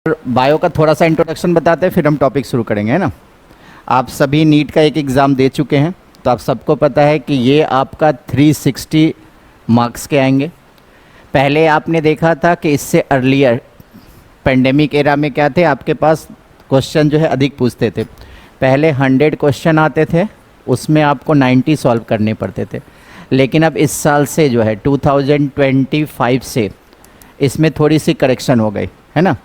Bio का थोड़ा सा इंट्रोडक्शन बताते हैं, फिर हम टॉपिक शुरू करेंगे, है ना। आप सभी नीट का एक एग्ज़ाम दे चुके हैं, तो आप सबको पता है कि ये आपका 360 मार्क्स के आएंगे। पहले आपने देखा था कि इससे अर्लियर पेंडेमिक एरा में क्या थे, आपके पास क्वेश्चन जो है अधिक पूछते थे। पहले 100 क्वेश्चन आते थे, उसमें आपको 90 सॉल्व करने पड़ते थे। लेकिन अब इस साल से जो है 2025 से इसमें थोड़ी सी करेक्शन हो गई, है ना।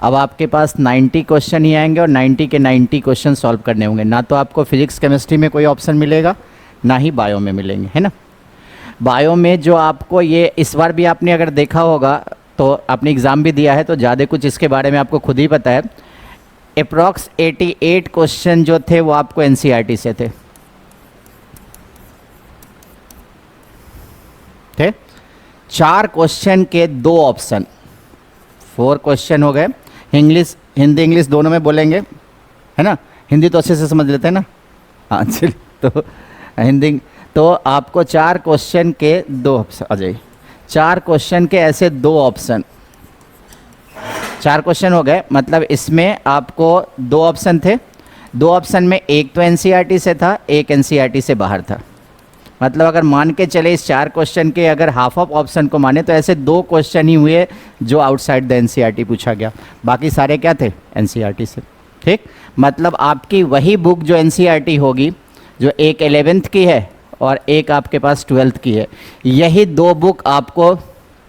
अब आपके पास 90 क्वेश्चन ही आएंगे और 90 के 90 क्वेश्चन सॉल्व करने होंगे। ना तो आपको फिजिक्स केमिस्ट्री में कोई ऑप्शन मिलेगा, ना ही बायो में मिलेंगे, है ना। बायो में जो आपको ये इस बार भी आपने अगर देखा होगा तो आपने एग्ज़ाम भी दिया है, तो ज़्यादा कुछ इसके बारे में आपको खुद ही पता है। अप्रॉक्स 88 क्वेश्चन जो थे वो आपको एनसीईआरटी से थे। 4 क्वेश्चन के 2 ऑप्शन, 4 क्वेश्चन हो गए। इंग्लिश, हिंदी इंग्लिश दोनों में बोलेंगे, है ना। हिंदी तो अच्छे से समझ लेते हैं ना, हाँ चलिए। तो हिंदी तो आपको 4 क्वेश्चन के 2 ऑप्शन आ जाइए। 4 क्वेश्चन के ऐसे 2 ऑप्शन, 4 क्वेश्चन हो गए। मतलब इसमें आपको 2 ऑप्शन थे। 2 ऑप्शन में एक तो एनसीईआरटी से था, एक एनसीईआरटी से बाहर था। मतलब अगर मान के चले इस 4 क्वेश्चन के अगर हाफ ऑफ ऑप्शन को माने तो ऐसे 2 क्वेश्चन ही हुए जो आउटसाइड द एनसीईआरटी पूछा गया, बाकी सारे क्या थे, एनसीईआरटी से। ठीक, मतलब आपकी वही बुक जो एनसीईआरटी होगी, जो एक 11th की है और एक आपके पास 12th की है, यही 2 बुक आपको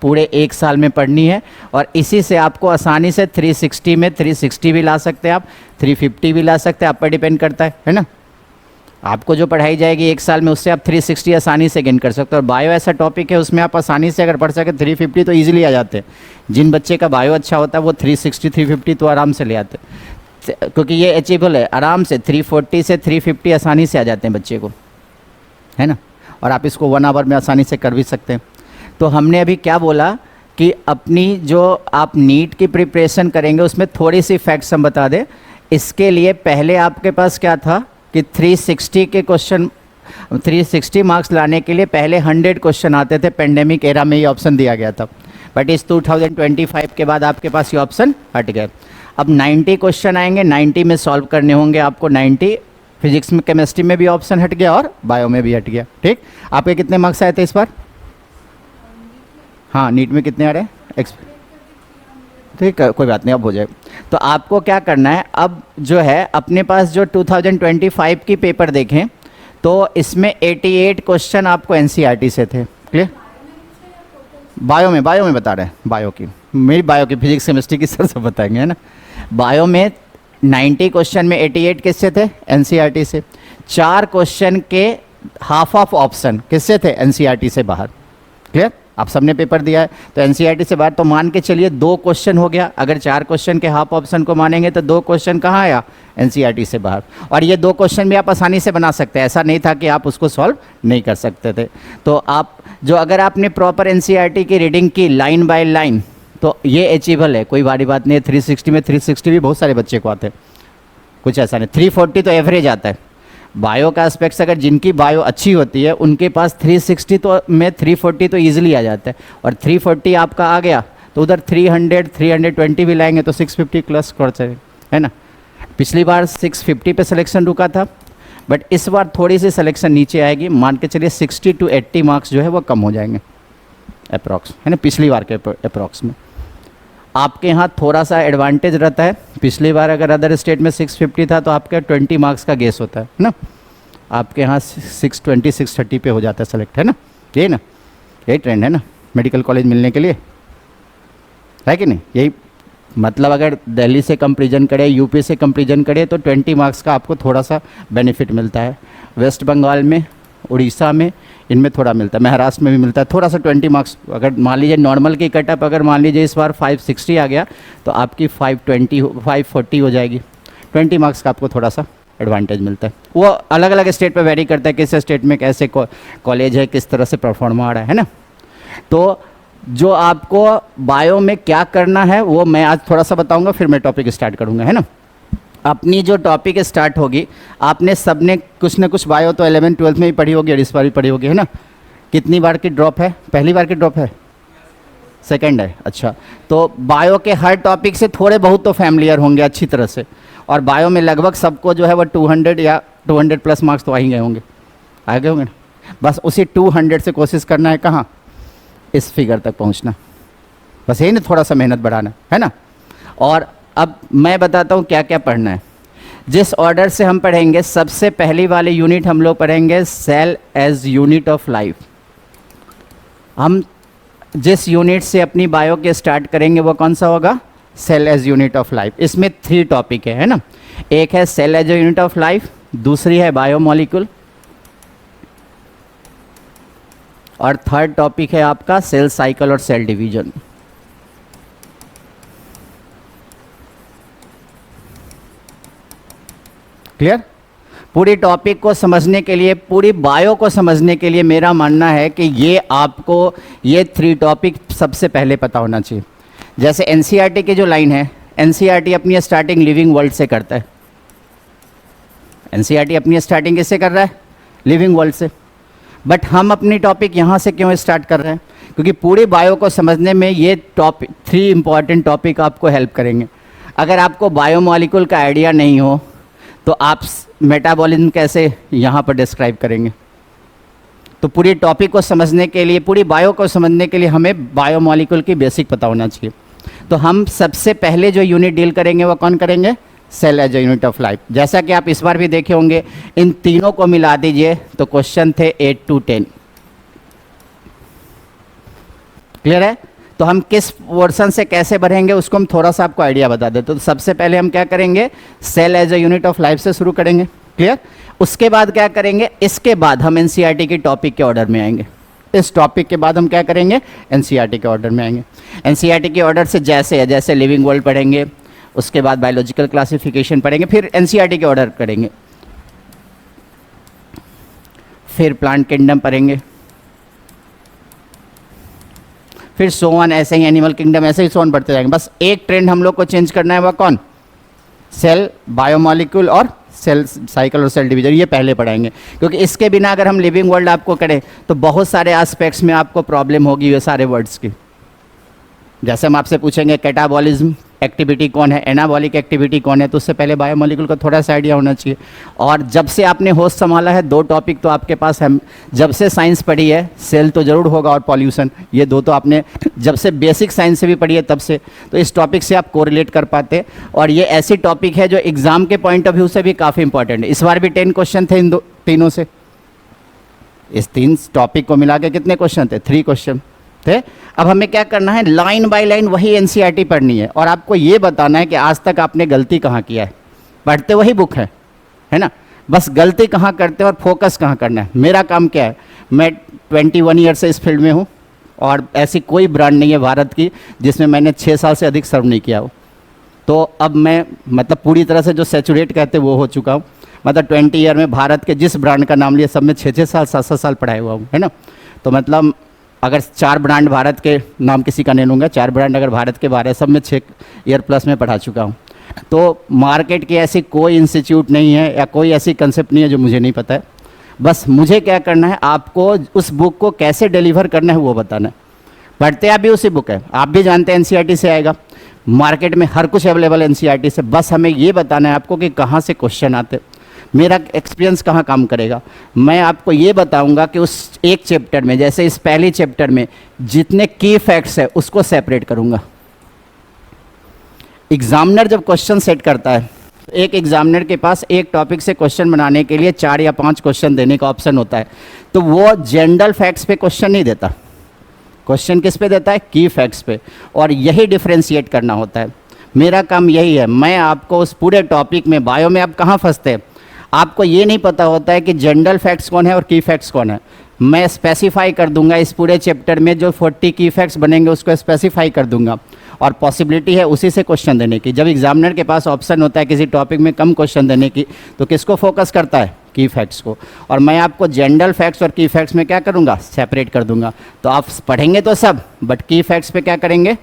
पूरे 1 साल में पढ़नी है। और इसी से आपको आसानी से 360 में 360 भी ला सकते हैं आप, 350 भी ला सकते हैं, आप पर डिपेंड करता है ना। आपको जो पढ़ाई जाएगी 1 साल में, उससे आप 360 आसानी से गेन कर सकते हो। और बायो ऐसा टॉपिक है, उसमें आप आसानी से अगर पढ़ सके 350 तो ईजिली आ जाते हैं। जिन बच्चे का बायो अच्छा होता है वो 360 350 तो आराम से ले आते हैं, क्योंकि ये अचीवेबल है। आराम से 340 से 350 आसानी से आ जाते हैं बच्चे को, है ना। और आप इसको 1 आवर में आसानी से कर भी सकते हैं। तो हमने अभी क्या बोला कि अपनी जो आप नीट की प्रिपरेशन करेंगे उसमें थोड़ी सी फैक्ट्स हम बता दें। इसके लिए पहले आपके पास क्या था कि 360 के क्वेश्चन, 360 मार्क्स लाने के लिए पहले 100 क्वेश्चन आते थे। पेंडेमिक एरा में ये ऑप्शन दिया गया था, बट इस 2025 के बाद आपके पास ये ऑप्शन हट गए। अब 90 क्वेश्चन आएंगे, 90 में सॉल्व करने होंगे आपको। 90 फिजिक्स में, केमिस्ट्री में भी ऑप्शन हट गया और बायो में भी हट गया। ठीक, आपके कितने मार्क्स आए थे इस बार? हाँ, नीट में कितने आ रहे हैं? ठीक है, कोई बात नहीं, अब हो जाए। तो आपको क्या करना है, अब जो है अपने पास जो 2025 की पेपर देखें तो इसमें 88 क्वेश्चन आपको एनसीईआरटी से थे। क्लियर? बायो में बता रहे हैं, बायो की, मेरी बायो की, फिजिक्स केमिस्ट्री की सर सब बताएंगे, है ना। बायो में 90 क्वेश्चन में 88 किससे थे, एनसीईआरटी से। 4 क्वेश्चन के हाफ ऑफ ऑप्शन किससे थे, एनसीईआरटी से बाहर। क्लियर? आप सबने पेपर दिया है तो एनसीईआरटी से बाहर, तो मान के चलिए 2 क्वेश्चन हो गया। अगर 4 क्वेश्चन के हाफ ऑप्शन को मानेंगे तो 2 क्वेश्चन कहाँ आया, एनसीईआरटी से बाहर। और ये 2 क्वेश्चन भी आप आसानी से बना सकते हैं, ऐसा नहीं था कि आप उसको सॉल्व नहीं कर सकते थे। तो आप जो, अगर आपने प्रॉपर एनसीईआरटी की रीडिंग की लाइन बाय लाइन, तो ये अचीवेबल है, कोई बड़ी बात नहीं है। 360 में 360 भी बहुत सारे बच्चे को आते हैं, कुछ ऐसा नहीं। 340 तो एवरेज आता है। बायो का एस्पेक्ट्स, अगर जिनकी बायो अच्छी होती है उनके पास 360 तो में 340 तो ईजिली आ जाता है। और 340 आपका आ गया तो उधर 300 320 भी लाएंगे तो 650 प्लस कर सके, है ना। पिछली बार 650 पे सिलेक्शन रुका था, बट इस बार थोड़ी सी सिलेक्शन नीचे आएगी। मान के चलिए 60 to 80 मार्क्स जो है वो कम हो जाएंगे अप्रॉक्स, है ना, पिछली बार के अप्रॉक्स में। आपके यहाँ थोड़ा सा एडवांटेज रहता है। पिछली बार अगर अदर स्टेट में 650 था तो आपका 20 मार्क्स का गेस होता है ना। आपके यहाँ 620 630 पे हो जाता है सेलेक्ट, है ना। यही ना, यही ट्रेंड है ना मेडिकल कॉलेज मिलने के लिए, है कि नहीं। यही मतलब अगर दिल्ली से कंपेरिजन करें, यूपी से कंपेरिजन करें तो 20 मार्क्स का आपको थोड़ा सा बेनिफिट मिलता है। वेस्ट बंगाल में, उड़ीसा में, इनमें थोड़ा मिलता है। महाराष्ट्र में भी मिलता है थोड़ा सा 20 मार्क्स। अगर मान लीजिए नॉर्मल की कटअप, अगर मान लीजिए इस बार 560 आ गया तो आपकी 540 हो जाएगी। 20 मार्क्स का आपको थोड़ा सा एडवांटेज मिलता है। वो अलग अलग स्टेट पे वेरी करता है, किस स्टेट में कैसे कॉलेज है, किस तरह से परफॉर्म आ रहा है ना। तो जो आपको बायो में क्या करना है वो मैं आज थोड़ा सा बताऊँगा, फिर मैं टॉपिक स्टार्ट करूँगा, है ना। अपनी जो टॉपिक स्टार्ट होगी, आपने सबने कुछ ना कुछ बायो तो 11 12 में ही पढ़ी होगी और इस बार भी पढ़ी होगी, है ना। कितनी बार की ड्रॉप है, पहली बार की ड्रॉप है, सेकंड है, अच्छा। तो बायो के हर टॉपिक से थोड़े बहुत तो फैमिलियर होंगे अच्छी तरह से, और बायो में लगभग सबको जो है वो 200 या 200 प्लस मार्क्स तो आ ही गए होंगे, आ गए होंगे ना। बस उसी 200 से कोशिश करना है कहाँ, इस फिगर तक पहुँचना, बस यही ना, थोड़ा सा मेहनत बढ़ाना है ना। और अब मैं बताता हूँ क्या क्या पढ़ना है। जिस ऑर्डर से हम पढ़ेंगे, सबसे पहली वाली यूनिट हम लोग पढ़ेंगे cell as unit of life. हम जिस यूनिट से अपनी बायो के स्टार्ट करेंगे वो कौन सा होगा, cell as unit of life. इसमें 3 टॉपिक है ना, एक है cell as unit of life, दूसरी है बायोमोलिक्यूल, और थर्ड टॉपिक है आपका सेल साइकिल और सेल डिवीजन। क्लियर। पूरी टॉपिक को समझने के लिए, पूरी बायो को समझने के लिए मेरा मानना है कि ये आपको ये 3 टॉपिक सबसे पहले पता होना चाहिए। जैसे एनसीईआरटी की जो लाइन है, एनसीईआरटी अपनी स्टार्टिंग लिविंग वर्ल्ड से करता है। एनसीईआरटी अपनी स्टार्टिंग किससे कर रहा है, लिविंग वर्ल्ड से। बट हम अपनी टॉपिक यहाँ से क्यों स्टार्ट कर रहे हैं, क्योंकि पूरी बायो को समझने में ये टॉपिक 3 इंपॉर्टेंट टॉपिक आपको हेल्प करेंगे। अगर आपको बायोमॉलिक्यूल का आइडिया नहीं हो तो आप मेटाबॉलिज्म कैसे यहाँ पर डिस्क्राइब करेंगे। तो पूरी टॉपिक को समझने के लिए, पूरी बायो को समझने के लिए हमें बायोमॉलिक्यूल की बेसिक पता होना चाहिए। तो हम सबसे पहले जो यूनिट डील करेंगे वो कौन करेंगे, cell as a unit of life. जैसा कि आप इस बार भी देखे होंगे, इन तीनों को मिला दीजिए तो क्वेश्चन थे 8 to 10। क्लियर है। तो हम किस पोर्शन से कैसे बढ़ेंगे उसको हम थोड़ा सा आपको आइडिया बता देते। तो सबसे पहले हम क्या करेंगे, cell as a unit of life से शुरू करेंगे। क्लियर। उसके बाद क्या करेंगे, इसके बाद हम एनसीईआरटी के टॉपिक के ऑर्डर में आएंगे। इस टॉपिक के बाद हम क्या करेंगे, एनसीईआरटी के ऑर्डर में आएंगे। एनसीईआरटी के ऑर्डर से जैसे है, जैसे लिविंग वर्ल्ड पढ़ेंगे, उसके बाद बायोलॉजिकल क्लासिफिकेशन पढ़ेंगे, फिर एनसीईआरटी के ऑर्डर करेंगे, फिर प्लांट किंगडम पढ़ेंगे, फिर सो ऑन, ऐसे ही एनिमल किंगडम, ऐसे ही सो ऑन बढ़ते जाएंगे। बस एक ट्रेंड हम लोग को चेंज करना है, वह कौन, सेल, बायोमॉलिक्यूल और सेल साइकिल और सेल डिवीजन। ये पहले पढ़ाएंगे, क्योंकि इसके बिना अगर हम लिविंग वर्ल्ड आपको करें तो बहुत सारे एस्पेक्ट्स में आपको प्रॉब्लम होगी ये सारे वर्ड्स की। जैसे हम आपसे पूछेंगे कैटाबॉलिज्म एक्टिविटी कौन है, एनाबॉलिक एक्टिविटी कौन है, तो उससे पहले बायोमॉलिक्यूल का थोड़ा सा आइडिया होना चाहिए। और जब से आपने होस्ट संभाला है, 2 टॉपिक तो आपके पास है। जब से साइंस पढ़ी है, सेल तो ज़रूर होगा और पॉल्यूशन, ये 2 तो आपने जब से बेसिक साइंस से भी पढ़ी है तब से, तो इस टॉपिक से आप कोरिलेट कर पाते। और ये ऐसी टॉपिक है जो एग्ज़ाम के पॉइंट ऑफ व्यू से भी काफ़ी इंपॉर्टेंट है। इस बार भी 10 क्वेश्चन थे इन तीनों से। इस 3 टॉपिक को मिला के कितने क्वेश्चन थे, 3 क्वेश्चन थे। अब हमें क्या करना है, लाइन बाय लाइन वही एनसीईआरटी पढ़नी है, और आपको ये बताना है कि आज तक आपने गलती कहाँ किया है। पढ़ते वही बुक है ना, बस गलती कहाँ करते हैं और फोकस कहाँ करना है। मेरा काम क्या है, मैं 21 ईयर से इस फील्ड में हूँ, और ऐसी कोई ब्रांड नहीं है भारत की जिसमें मैंने 6 साल से अधिक सर्व नहीं किया हो। तो अब मैं मतलब पूरी तरह से जो सैचुरेट कहते वो हो चुका हूँ। मतलब 20 ईयर में भारत के जिस ब्रांड का नाम लिया सब में 6-6 साल 7-7 साल पढ़ाया हुआ हूँ, है ना। तो मतलब अगर 4 ब्रांड भारत के नाम किसी का नहीं लूँगा, 4 ब्रांड अगर भारत के बाहर है, सब में 6 ईयर प्लस में पढ़ा चुका हूँ। तो मार्केट की ऐसी कोई इंस्टीट्यूट नहीं है या कोई ऐसी कंसेप्ट नहीं है जो मुझे नहीं पता है। बस मुझे क्या करना है, आपको उस बुक को कैसे डिलीवर करना है वो बताना है। पढ़ते आप भी उसी बुक है, आप भी जानते हैं एनसीईआरटी से आएगा, मार्केट में हर कुछ अवेलेबल है एनसीईआरटी से। बस हमें ये बताना है आपको कि कहाँ से क्वेश्चन आते, मेरा एक्सपीरियंस कहाँ काम करेगा। मैं आपको ये बताऊंगा कि उस एक चैप्टर में, जैसे इस पहले चैप्टर में जितने की फैक्ट्स है उसको सेपरेट करूंगा। एग्जामिनर जब क्वेश्चन सेट करता है, एक एग्जामिनर के पास एक टॉपिक से क्वेश्चन बनाने के लिए 4 या 5 क्वेश्चन देने का ऑप्शन होता है। तो वो जनरल फैक्ट्स पे क्वेश्चन नहीं देता, क्वेश्चन किस पे देता है, की फैक्ट्स पे। और यही डिफ्रेंशिएट करना होता है। मेरा काम यही है, मैं आपको उस पूरे टॉपिक में, बायो में आप कहाँ फंसते हैं, आपको ये नहीं पता होता है कि जनरल फैक्ट्स कौन है और की फैक्ट्स कौन है। मैं स्पेसिफाई कर दूंगा इस पूरे चैप्टर में जो 40 की फैक्ट्स बनेंगे उसको स्पेसिफाई कर दूंगा, और पॉसिबिलिटी है उसी से क्वेश्चन देने की। जब एग्जामिनर के पास ऑप्शन होता है किसी टॉपिक में कम क्वेश्चन देने की, तो किसको फोकस करता है, की फैक्ट्स को। और मैं आपको जनरल फैक्ट्स और की फैक्ट्स में क्या करूँगा, सेपरेट कर दूंगा। तो आप पढ़ेंगे तो सब, बट की फैक्ट्स पे क्या करेंगे,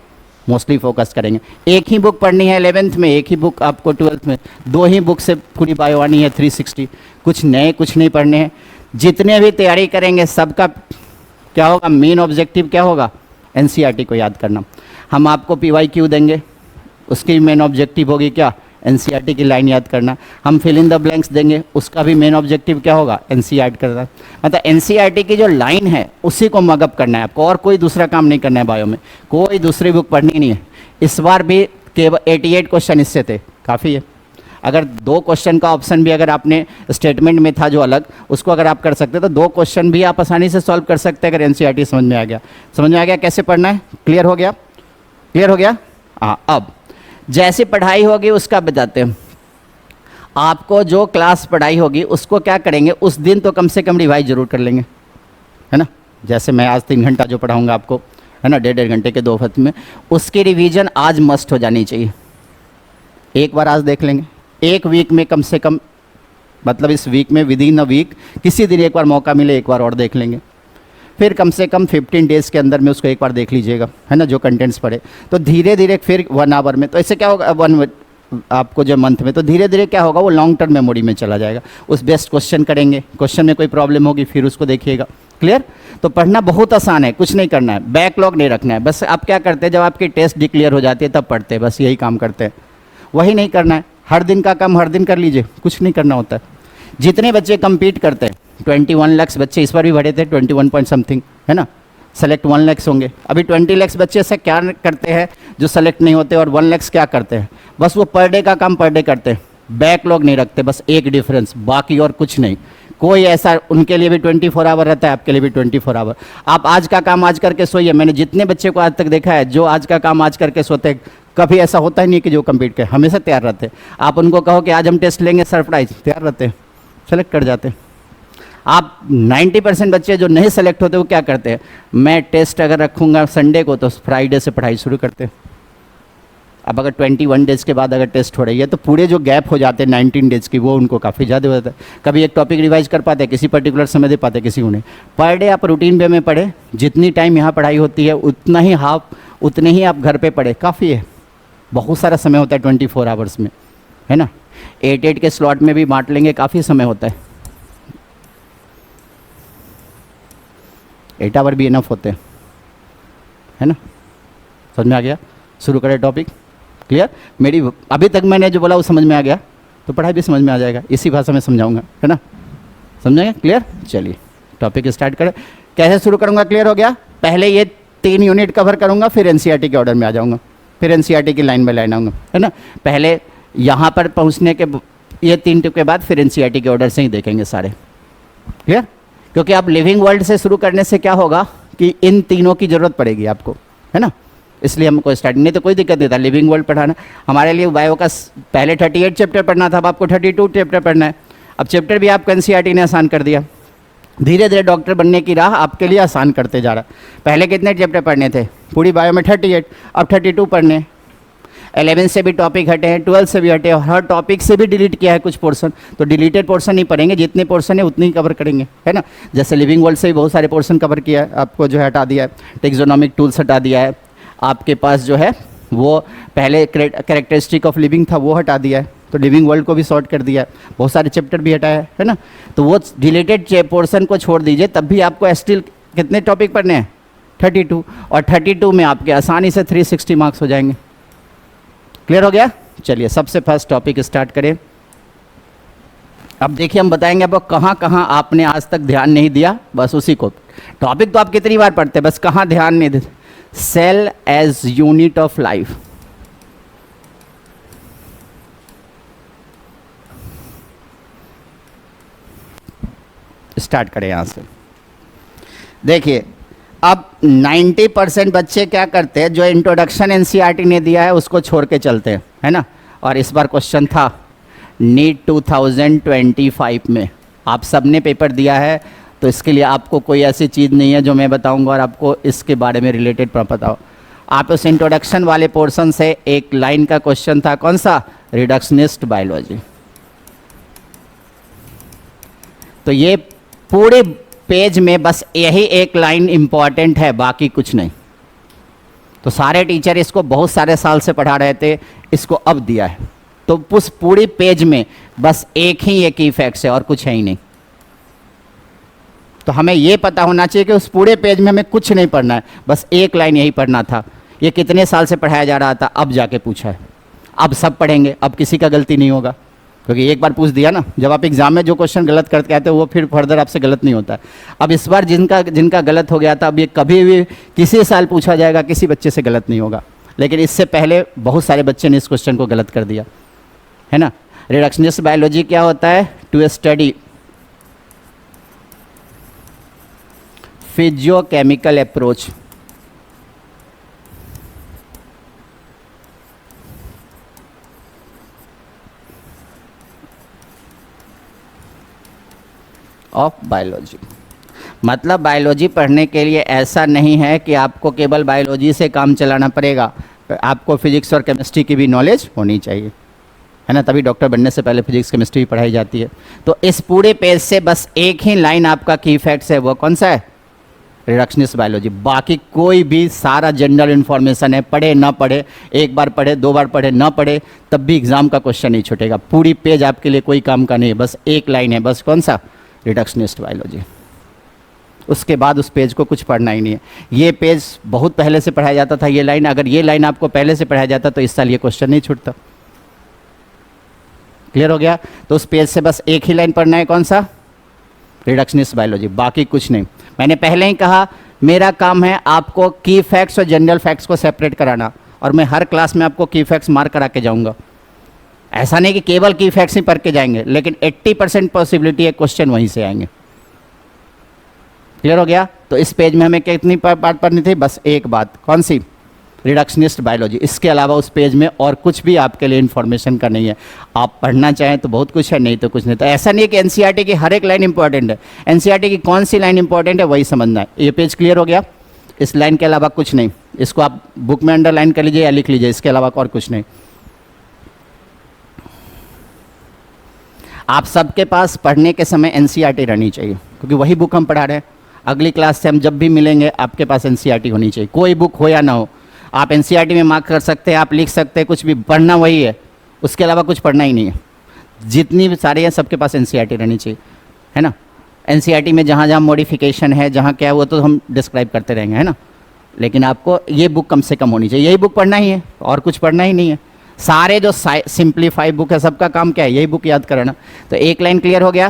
मोस्टली फोकस करेंगे। एक ही बुक पढ़नी है 11th में, एक ही बुक आपको 12th में, 2 ही बुक से पूरी बायो आनी है 360। कुछ नए कुछ नहीं पढ़ने हैं। जितने भी तैयारी करेंगे सबका क्या होगा, मेन ऑब्जेक्टिव क्या होगा, एनसीईआरटी को याद करना। हम आपको पीवाईक्यू देंगे, उसकी मेन ऑब्जेक्टिव होगी क्या, एनसीईआरटी की लाइन याद करना। हम फिल इन द ब्लैंक्स देंगे, उसका भी मेन ऑब्जेक्टिव क्या होगा, एनसीईआरटी करना। मतलब एनसीईआरटी की जो लाइन है उसी को मगअप करना है आपको, और कोई दूसरा काम नहीं करना है बायो में, कोई दूसरी बुक पढ़नी नहीं है। इस बार भी केवल 88 क्वेश्चन इससे थे, काफ़ी है। अगर 2 क्वेश्चन का ऑप्शन भी अगर आपने स्टेटमेंट में था जो अलग, उसको अगर आप कर सकते तो 2 क्वेश्चन भी आप आसानी से सॉल्व कर सकते हैं अगर एनसीईआरटी समझ में आ गया। समझ में आ गया कैसे पढ़ना है, क्लियर हो गया, क्लियर हो गया। हाँ, अब जैसी पढ़ाई होगी उसका बताते हैं। आपको जो क्लास पढ़ाई होगी उसको क्या करेंगे, उस दिन तो कम से कम रिवाइज जरूर कर लेंगे, है ना। जैसे मैं आज 3 घंटा जो पढ़ाऊंगा आपको, है ना, 1.5 घंटे के 2 वक्त में, उसकी रिवीजन आज मस्ट हो जानी चाहिए। एक बार आज देख लेंगे, एक वीक में कम से कम, मतलब इस वीक में विद इन अ वीक किसी दिन एक बार मौका मिले एक बार और देख लेंगे। फिर कम से कम 15 डेज़ के अंदर में उसको एक बार देख लीजिएगा, है ना, जो कंटेंट्स पढ़े। तो धीरे धीरे फिर 1 आवर में, तो इससे क्या होगा, 1 आपको जो मंथ में, तो धीरे धीरे क्या होगा, वो लॉन्ग टर्म मेमोरी में चला जाएगा। उस बेस्ट क्वेश्चन करेंगे, क्वेश्चन में कोई प्रॉब्लम होगी फिर उसको देखिएगा, क्लियर। तो पढ़ना बहुत आसान है, कुछ नहीं करना है, बैकलॉग नहीं रखना है। बस आप क्या करते हैं, जब आपकी टेस्ट डिक्लेयर हो जाती है तब पढ़ते हैं, बस यही काम करते हैं। वही नहीं करना है, हर दिन का काम हर दिन कर लीजिए, कुछ नहीं करना होता है। जितने बच्चे कम्पीट करते हैं, 21 लाख बच्चे इस बार भी बढ़े थे, 21 पॉइंट समथिंग, है ना, सेलेक्ट 1 लाख होंगे। अभी 20 लाख बच्चे से क्या करते हैं जो सेलेक्ट नहीं होते, और 1 लाख क्या करते हैं, बस वो पर डे का काम पर डे करते हैं, बैकलॉग नहीं रखते, बस एक डिफरेंस, बाकी और कुछ नहीं। कोई ऐसा, उनके लिए भी 24 आवर रहता है, आपके लिए भी 24 आवर। आप आज का काम आज करके सोइए। मैंने जितने बच्चे को आज तक देखा है जो आज का काम आज करके सोते हैं, कभी ऐसा होता ही नहीं कि जो कम्पीट करे, हमेशा तैयार रहते हैं। आप उनको कहो कि आज हम टेस्ट लेंगे सरप्राइज, तैयार रहते हैं, सेलेक्ट कर जाते हैं। आप 90% बच्चे जो नहीं सेलेक्ट होते वो क्या करते हैं, मैं टेस्ट अगर रखूँगा संडे को तो फ्राइडे से पढ़ाई शुरू करते हैं। अब अगर 21 डेज़ के बाद अगर टेस्ट हो रही है तो पूरे जो गैप हो जाते हैं 19 डेज़ की, वो उनको काफ़ी ज़्यादा हो जाता है। कभी एक टॉपिक रिवाइज कर पाते हैं, किसी पर्टिकुलर समय दे पाते हैं, किसी को नहीं। पर डे आप रूटीन वे में पढ़े, जितनी टाइम यहाँ पढ़ाई होती है उतना ही उतने ही आप घर पे पढ़े, काफ़ी है। बहुत सारा समय होता है 24 आवर्स में, है ना। 8 के स्लॉट में भी बांट लेंगे, काफ़ी समय होता है। 8 आवर भी इनफ होते हैं, है ना। समझ में आ गया, शुरू करें टॉपिक, क्लियर। मेरी अभी तक मैंने जो बोला वो समझ में आ गया तो पढ़ाई भी समझ में आ जाएगा, इसी भाषा में समझाऊंगा, है ना। समझेंगे, क्लियर। चलिए टॉपिक स्टार्ट करें। कैसे शुरू करूंगा, क्लियर हो गया। पहले ये 3 यूनिट कवर करूंगा, फिर एनसीईआरटी के ऑर्डर में आ जाऊंगा, फिर एनसीईआरटी की लाइन बाय लाइन आऊँगा, है ना। पहले यहाँ पर पहुँचने के ये 3 टिप के बाद फिर एनसीईआरटी के ऑर्डर से ही देखेंगे सारे, क्लियर। क्योंकि आप लिविंग वर्ल्ड से शुरू करने से क्या होगा कि इन तीनों की ज़रूरत पड़ेगी आपको, है ना। इसलिए हमको स्टार्ट, नहीं तो कोई दिक्कत नहीं था लिविंग वर्ल्ड पढ़ाना। हमारे लिए बायो का पहले 38 चैप्टर पढ़ना था, अब आपको 32 चैप्टर पढ़ना है। अब चैप्टर भी आपको एनसीईआरटी ने आसान कर दिया। धीरे धीरे डॉक्टर बनने की राह आपके लिए आसान करते जा रहा है। पहले कितने चैप्टर पढ़ने थे, पूरी बायो में 38, अब 32 पढ़ने। 11 से भी टॉपिक हटे हैं, 12 से भी हटे, और हर टॉपिक से भी डिलीट किया है कुछ पोर्शन, तो डिलीटेड पोर्शन नहीं पढ़ेंगे, जितने पोर्शन है उतनी ही कवर करेंगे, है ना। जैसे लिविंग वर्ल्ड से भी बहुत सारे पोर्शन कवर किया है, आपको जो है हटा दिया है, टेक्सोनोमिक टूल्स हटा दिया है, आपके पास जो है वो पहले कैरेक्टरिस्टिक ऑफ लिविंग था वो हटा दिया है, तो लिविंग वर्ल्ड को भी सॉर्ट कर दिया है, बहुत सारे चैप्टर भी हटाया है ना। तो वो डिलीटेड पोर्शन को छोड़ दीजिए, तब भी आपको स्टिल कितने टॉपिक पढ़ने हैं, 32, और 32 में आपके आसानी से 360 मार्क्स हो जाएंगे। क्लियर हो गया। चलिए सबसे फर्स्ट टॉपिक स्टार्ट करें। अब देखिए हम बताएंगे अब कहाँ कहाँ आपने आज तक ध्यान नहीं दिया, बस उसी को। टॉपिक तो आप कितनी बार पढ़ते हैं, बस कहाँ ध्यान नहीं देते। Cell as unit of life. Start करें यहां से। देखिए अब 90% बच्चे क्या करते हैं, जो इंट्रोडक्शन एनसीईआरटी ने दिया है उसको छोड़ के चलते हैं, है ना। और इस बार क्वेश्चन था नीट 2025 में, आप सबने पेपर दिया है, तो इसके लिए आपको कोई ऐसी चीज़ नहीं है जो मैं बताऊंगा और आपको इसके बारे में रिलेटेड पता हो। आप उस इंट्रोडक्शन वाले पोर्शन से एक लाइन का क्वेश्चन था, कौन सा, रिडक्शनिस्ट बायोलॉजी। तो ये पूरे पेज में बस यही एक लाइन इंपॉर्टेंट है, बाकी कुछ नहीं। तो सारे टीचर इसको बहुत सारे साल से पढ़ा रहे थे, इसको अब दिया है, तो उस पूरी पेज में बस एक ही की फैक्ट्स है और कुछ है ही नहीं। तो हमें ये पता होना चाहिए कि उस पूरे पेज में हमें कुछ नहीं पढ़ना है, बस एक लाइन यही पढ़ना था। ये कितने साल से पढ़ाया जा रहा था, अब जाके पूछा है, अब सब पढ़ेंगे, अब किसी का गलती नहीं होगा, क्योंकि एक बार पूछ दिया ना। जब आप एग्जाम में जो क्वेश्चन गलत करके आते हो वो फिर फर्दर आपसे गलत नहीं होता है। अब इस बार जिनका गलत हो गया था, अब ये कभी भी किसी साल पूछा जाएगा, किसी बच्चे से गलत नहीं होगा। लेकिन इससे पहले बहुत सारे बच्चे ने इस क्वेश्चन को गलत कर दिया है ना। रिडक्शनिस्ट बायोलॉजी क्या होता है? To study physiochemical approach of biology. मतलब बायोलॉजी पढ़ने के लिए ऐसा नहीं है कि आपको केवल बायोलॉजी से काम चलाना पड़ेगा, आपको फिजिक्स और केमिस्ट्री की भी नॉलेज होनी चाहिए, है ना। तभी डॉक्टर बनने से पहले फिजिक्स केमिस्ट्री भी पढ़ाई जाती है। तो इस पूरे पेज से बस एक ही लाइन आपका की फैक्ट्स है, वो कौन सा है? Reductionist biology. बाकी कोई भी सारा जनरल इन्फॉर्मेशन है, पढ़े ना पढ़े, एक बार पढ़े, दो बार पढ़े, ना पढ़े, तब भी एग्जाम का क्वेश्चन नहीं छूटेगा। पूरी पेज आपके लिए कोई काम का नहीं है, बस एक लाइन है, बस कौन सा? Reductionist biology. उसके बाद उस पेज को कुछ पढ़ना ही नहीं है। ये पेज बहुत पहले से पढ़ाया जाता था, ये लाइन, अगर ये लाइन आपको पहले से पढ़ाया जाता तो इस साल ये क्वेश्चन नहीं छूटता। क्लियर हो गया? तो उस पेज से बस एक ही लाइन पढ़ना है, कौन सा? रिडक्शनिस्ट बायोलॉजी, बाकी कुछ नहीं। मैंने पहले ही कहा मेरा काम है आपको की फैक्ट्स और जनरल फैक्ट्स को सेपरेट कराना, और मैं हर क्लास में आपको की फैक्ट्स मार्क करा के जाऊंगा। ऐसा नहीं कि केवल की फैक्ट्स ही पढ़ के जाएंगे, लेकिन 80% पॉसिबिलिटी है क्वेश्चन वहीं से आएंगे। क्लियर हो गया? तो इस पेज में हमें कितनी पार्ट पढ़नी थी? बस एक बात, कौन सी? Reductionist biology. इसके अलावा उस पेज में और कुछ भी आपके लिए इन्फॉर्मेशन का नहीं है। आप पढ़ना चाहें तो बहुत कुछ है, नहीं तो कुछ नहीं। तो ऐसा नहीं है कि एनसीईआरटी की हर एक लाइन इंपॉर्टेंट है, एनसीईआरटी की कौन सी लाइन इंपॉर्टेंट है वही समझना है। ये पेज क्लियर हो गया? इस लाइन के अलावा कुछ नहीं। इसको आप बुक में अंडरलाइन कर लीजिए या लिख लीजिए, इसके अलावा और कुछ नहीं। आप सबके पास पढ़ने के समय एनसीईआरटी रहनी चाहिए, क्योंकि वही बुक हम पढ़ा रहे हैं। अगली क्लास से हम जब भी मिलेंगे आपके पास एनसीईआरटी होनी चाहिए, कोई बुक हो या ना हो। आप एनसीईआरटी में मार्क कर सकते हैं, आप लिख सकते हैं, कुछ भी, पढ़ना वही है, उसके अलावा कुछ पढ़ना ही नहीं है। जितनी भी सारे हैं सबके पास एनसीईआरटी रहनी चाहिए, है ना। एनसीईआरटी में जहाँ जहाँ मॉडिफिकेशन है, जहाँ क्या है, वो तो हम डिस्क्राइब करते रहेंगे, है ना। लेकिन आपको ये बुक कम से कम होनी चाहिए, यही बुक पढ़ना ही है, और कुछ पढ़ना ही नहीं है। सारे जो सिंप्लीफाई बुक है सबका काम क्या है? यही बुक याद करना। तो एक लाइन क्लियर हो गया।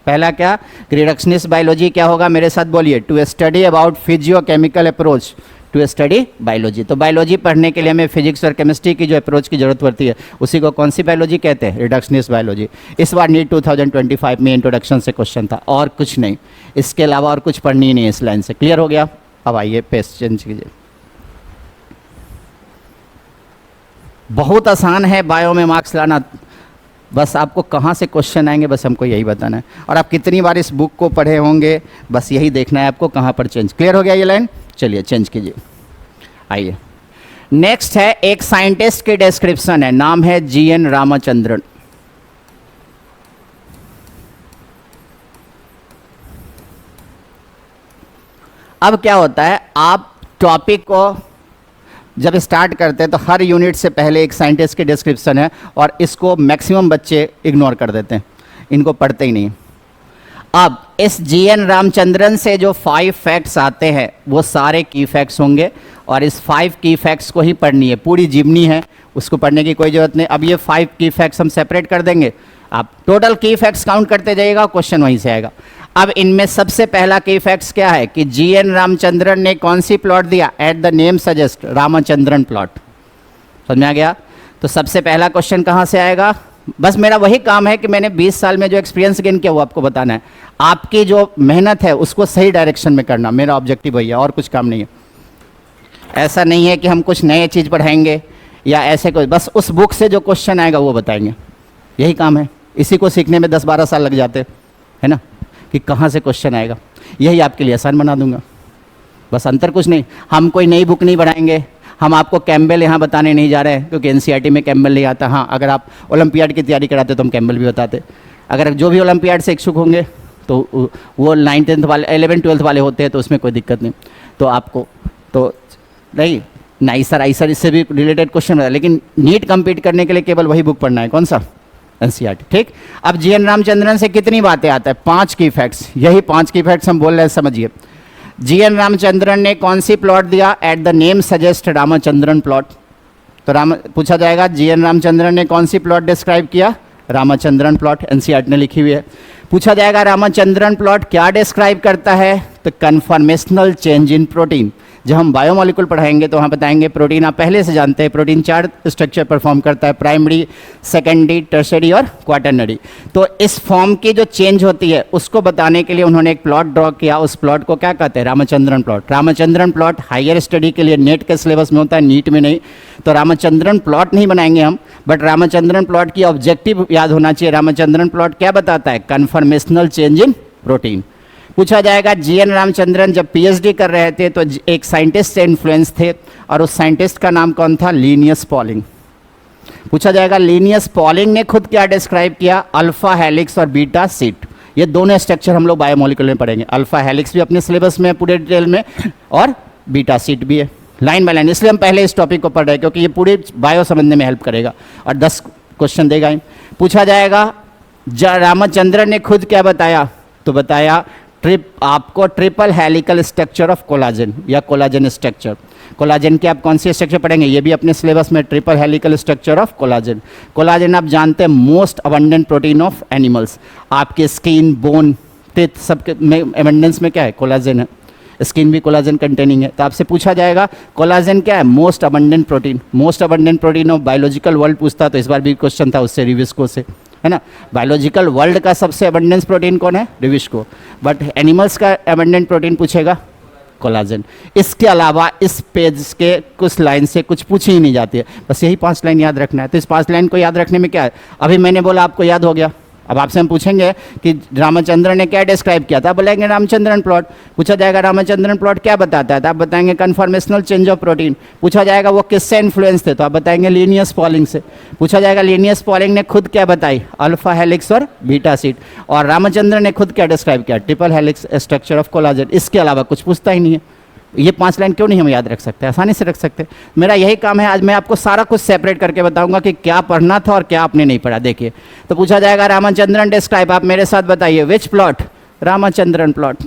पहला क्या? रिडक्शनिस्ट बायोलॉजी क्या होगा? मेरे साथ बोलिए, to study about physiochemical approach to study biology. तो बायोलॉजी पढ़ने के लिए हमें फिजिक्स और केमिस्ट्री की जो अप्रोच की जरूरत पड़ती है, उसी को कौन सी बायोलॉजी कहते हैं? Reductionist biology. इस बार नीट 2025 में इंट्रोडक्शन से क्वेश्चन था, और कुछ नहीं। इसके अलावा और कुछ पढ़नी ही नहीं है इस लाइन से। क्लियर हो गया? अब आइए पेज चेंज कीजिए। बहुत आसान है बायो में मार्क्स लाना, बस आपको कहाँ से क्वेश्चन आएंगे बस हमको यही बताना है, और आप कितनी बार इस बुक को पढ़े होंगे बस यही देखना है आपको कहाँ पर चेंज। क्लियर हो गया ये लाइन? चलिए चेंज कीजिए। आइए नेक्स्ट है, एक साइंटिस्ट की डिस्क्रिप्शन है, नाम है जीएन रामचंद्रन। अब क्या होता है, आप टॉपिक को जब स्टार्ट करते हैं तो हर यूनिट से पहले एक साइंटिस्ट की डिस्क्रिप्शन है, और इसको मैक्सिमम बच्चे इग्नोर कर देते हैं, इनको पढ़ते ही नहीं। अब इस जीएन रामचंद्रन से जो 5 फैक्ट्स आते हैं वो सारे की फैक्ट्स होंगे, और इस 5 की फैक्ट्स को ही पढ़नी है। पूरी जीवनी है, उसको पढ़ने की कोई ज़रूरत नहीं। अब ये 5 की फैक्ट्स हम सेपरेट कर देंगे, आप टोटल की फैक्ट्स काउंट करते जाइएगा, क्वेश्चन वहीं से आएगा। अब इनमें सबसे पहला की फैक्ट्स क्या है कि जीएन रामचंद्रन ने कौन सी प्लॉट दिया? At the name suggest, Ramachandran plot. समझ में आ गया? तो सबसे पहला क्वेश्चन कहाँ से आएगा? बस मेरा वही काम है कि मैंने 20 साल में जो एक्सपीरियंस गेन किया वो आपको बताना है। आपकी जो मेहनत है उसको सही डायरेक्शन में करना, मेरा ऑब्जेक्टिव वही है, और कुछ काम नहीं है। ऐसा नहीं है कि हम कुछ नए चीज़ पढ़ाएंगे या ऐसे कोई, बस उस बुक से जो क्वेश्चन आएगा वो बताएंगे, यही काम है। इसी को सीखने में 10-12 साल लग जाते है ना, कि कहाँ से क्वेश्चन आएगा। यही आपके लिए आसान बना दूंगा, बस अंतर कुछ नहीं। हम कोई नई बुक नहीं बनाएंगे, हम आपको कैम्बेल यहाँ बताने नहीं जा रहे हैं, क्योंकि एनसीईआरटी में कैम्बेल नहीं आता। हाँ, अगर आप ओलंपियाड की तैयारी कराते तो हम कैम्बेल भी बताते। अगर जो भी ओलंपियाड से इच्छुक होंगे तो वो 9th-10th वाले, 11th-12th वाले होते हैं, तो उसमें कोई दिक्कत नहीं। तो आपको तो नहीं नाइसर आइसर इससे भी रिलेटेड क्वेश्चन है, लेकिन नीट कम्पीट करने के लिए केवल वही बुक पढ़ना है। कौन सा? एनसीईआरटी, ठीक। अब जीएन रामचंद्रन से कितनी बातें आता है? 5 की फैक्ट्स, यही 5 की फैक्ट्स हम बोल रहे हैं, समझिए। जीएन रामचंद्रन ने कौन सी प्लॉट दिया? At the name suggest Ramachandran plot. तो पूछा जाएगा जीएन रामचंद्रन ने कौन सी प्लॉट डिस्क्राइब किया? रामचंद्रन प्लॉट, एनसीईआरटी ने लिखी हुई है। पूछा जाएगा रामचंद्रन प्लॉट क्या डिस्क्राइब करता है? तो कन्फॉर्मेशनल चेंज इन प्रोटीन। जब हम बायोमोलिकुल पढ़ाएंगे तो वहाँ बताएंगे प्रोटीन आप पहले से जानते हैं, प्रोटीन 4 स्ट्रक्चर परफॉर्म करता है, प्राइमरी, सेकेंडरी, टर्शरी और क्वाटरनरी। तो इस फॉर्म की जो चेंज होती है उसको बताने के लिए उन्होंने एक प्लॉट ड्रॉ किया। उस प्लॉट को क्या कहते हैं? Ramachandran plot. Ramachandran plot higher study के लिए नेट के सिलेबस में होता है, नीट में नहीं। तो रामचंद्रन प्लॉट नहीं बनाएंगे हम, बट रामचंद्रन प्लॉट की ऑब्जेक्टिव याद होना चाहिए। रामचंद्रन प्लॉट क्या बताता है? Conformational change in protein. पूछा जाएगा जीएन रामचंद्रन जब पीएचडी कर रहे थे तो एक साइंटिस्ट से इन्फ्लुएंस थे, और उस साइंटिस्ट का नाम कौन था? Linnaeus polling. पूछा जाएगा लिनियस पॉलिंग ने खुद क्या डिस्क्राइब किया? अल्फा हेलिक्स और बीटा सीट। ये दोनों स्ट्रक्चर हम लोग बायोमोलिकुलर में पढ़ेंगे। अल्फा हेलिक्स भी अपने सिलेबस में है पूरे डिटेल में, और बीटा सीट भी है, लाइन बाय लाइन। इसलिए हम पहले इस टॉपिक को पढ़ रहे हैं क्योंकि ये पूरे बायो समझने में हेल्प करेगा और 10 क्वेश्चन देगा। पूछा जाएगा रामचंद्रन ने खुद क्या बताया? तो बताया आपको triple helical structure of collagen या कोलाजन स्ट्रक्चर। कोलाजन के आप कौन सी स्ट्रक्चर पढ़ेंगे? ये भी अपने सिलेबस में, triple helical structure of collagen. Collagen आप जानते हैं most abundant protein of animals. आपके स्किन, बोन, टिथ सबके में एबंडेंस में क्या है? कोलाजन है। स्किन भी कोलाजन कंटेनिंग है। तो आपसे पूछा जाएगा कोलाजन क्या है? Most abundant protein. Most abundant protein of biological world पूछता, तो इस बार भी क्वेश्चन था उससे, रिविस्को से, है ना। बायोलॉजिकल वर्ल्ड का सबसे अबंडेंस प्रोटीन कौन है? रिविस्को। बट एनिमल्स का अबंडेंट प्रोटीन पूछेगा कोलाजन। इसके अलावा इस पेज के कुछ लाइन से कुछ पूछी ही नहीं जाती है, बस यही 5 लाइन याद रखना है। तो इस 5 लाइन को याद रखने में क्या है? अभी मैंने बोला आपको याद हो गया। अब आपसे हम पूछेंगे कि रामचंद्रन ने क्या डिस्क्राइब किया था? बोलेंगे रामचंद्रन प्लॉट। पूछा जाएगा रामचंद्रन प्लॉट क्या बताता है? तो आप बताएंगे कन्फॉर्मेशनल चेंज ऑफ प्रोटीन। पूछा जाएगा वो किससे इन्फ्लुएंस थे? तो आप बताएंगे लिनियस पॉलिंग से। पूछा जाएगा लिनियस पॉलिंग ने खुद क्या बताई? अल्फा हेलिक्स और बीटा सीट। और रामचंद्रन ने खुद क्या डिस्क्राइब किया? Triple helix structure of collagen. इसके अलावा कुछ पूछता ही नहीं है। ये 5 लाइन क्यों नहीं हम याद रख सकते? आसानी से रख सकते। मेरा यही काम है, आज मैं आपको सारा कुछ सेपरेट करके बताऊंगा कि क्या पढ़ना था और क्या आपने नहीं पढ़ा। देखिए, तो पूछा जाएगा रामचंद्रन डिस्क्राइब, आप मेरे साथ बताइए, विच प्लॉट? रामचंद्रन प्लॉट।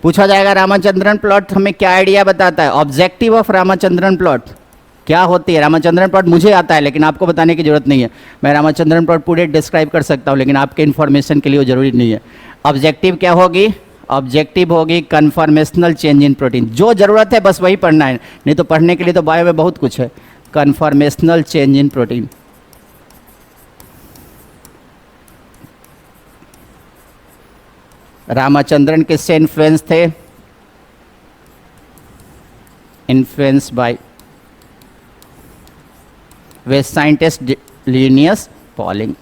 पूछा जाएगा रामचंद्रन प्लॉट हमें क्या आइडिया बताता है? ऑब्जेक्टिव ऑफ रामचंद्रन प्लॉट क्या होती है? रामचंद्रन प्लॉट मुझे आता है लेकिन आपको बताने की जरूरत नहीं है। मैं रामचंद्रन प्लॉट पूरे डिस्क्राइब कर सकता हूँ, लेकिन आपके इन्फॉर्मेशन के लिए वो जरूरी नहीं है। ऑब्जेक्टिव क्या होगी? ऑब्जेक्टिव होगी कन्फॉर्मेशनल चेंज इन प्रोटीन। जो जरूरत है बस वही पढ़ना है, नहीं तो पढ़ने के लिए तो बायो में बहुत कुछ है। Conformational change in protein. Ramachandran किससे इन्फ्लुएंस थे? Influence by way scientist Linnaeus polling.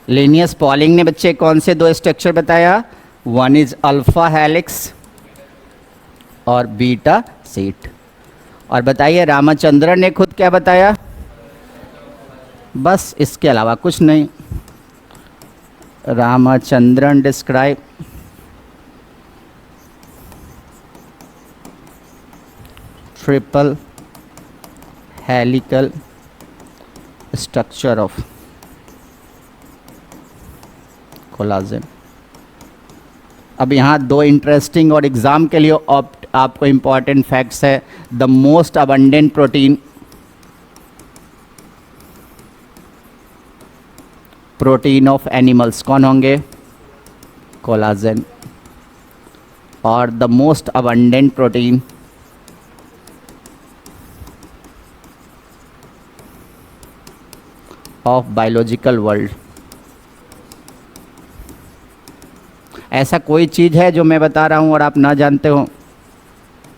Linnaeus polling ने बच्चे कौन से 2 स्ट्रक्चर बताया? वन इज अल्फा हेलिक्स और बीटा सीट। और बताइए रामचंद्रन ने खुद क्या बताया? बस इसके अलावा कुछ नहीं। Ramachandran describe triple helical structure of collagen. अब यहाँ 2 इंटरेस्टिंग और एग्जाम के लिए आपको इंपॉर्टेंट फैक्ट्स है। The most abundant protein of animals कौन होंगे? कोलाजन। और the most abundant protein of biological world. ऐसा कोई चीज़ है जो मैं बता रहा हूँ और आप ना जानते हो?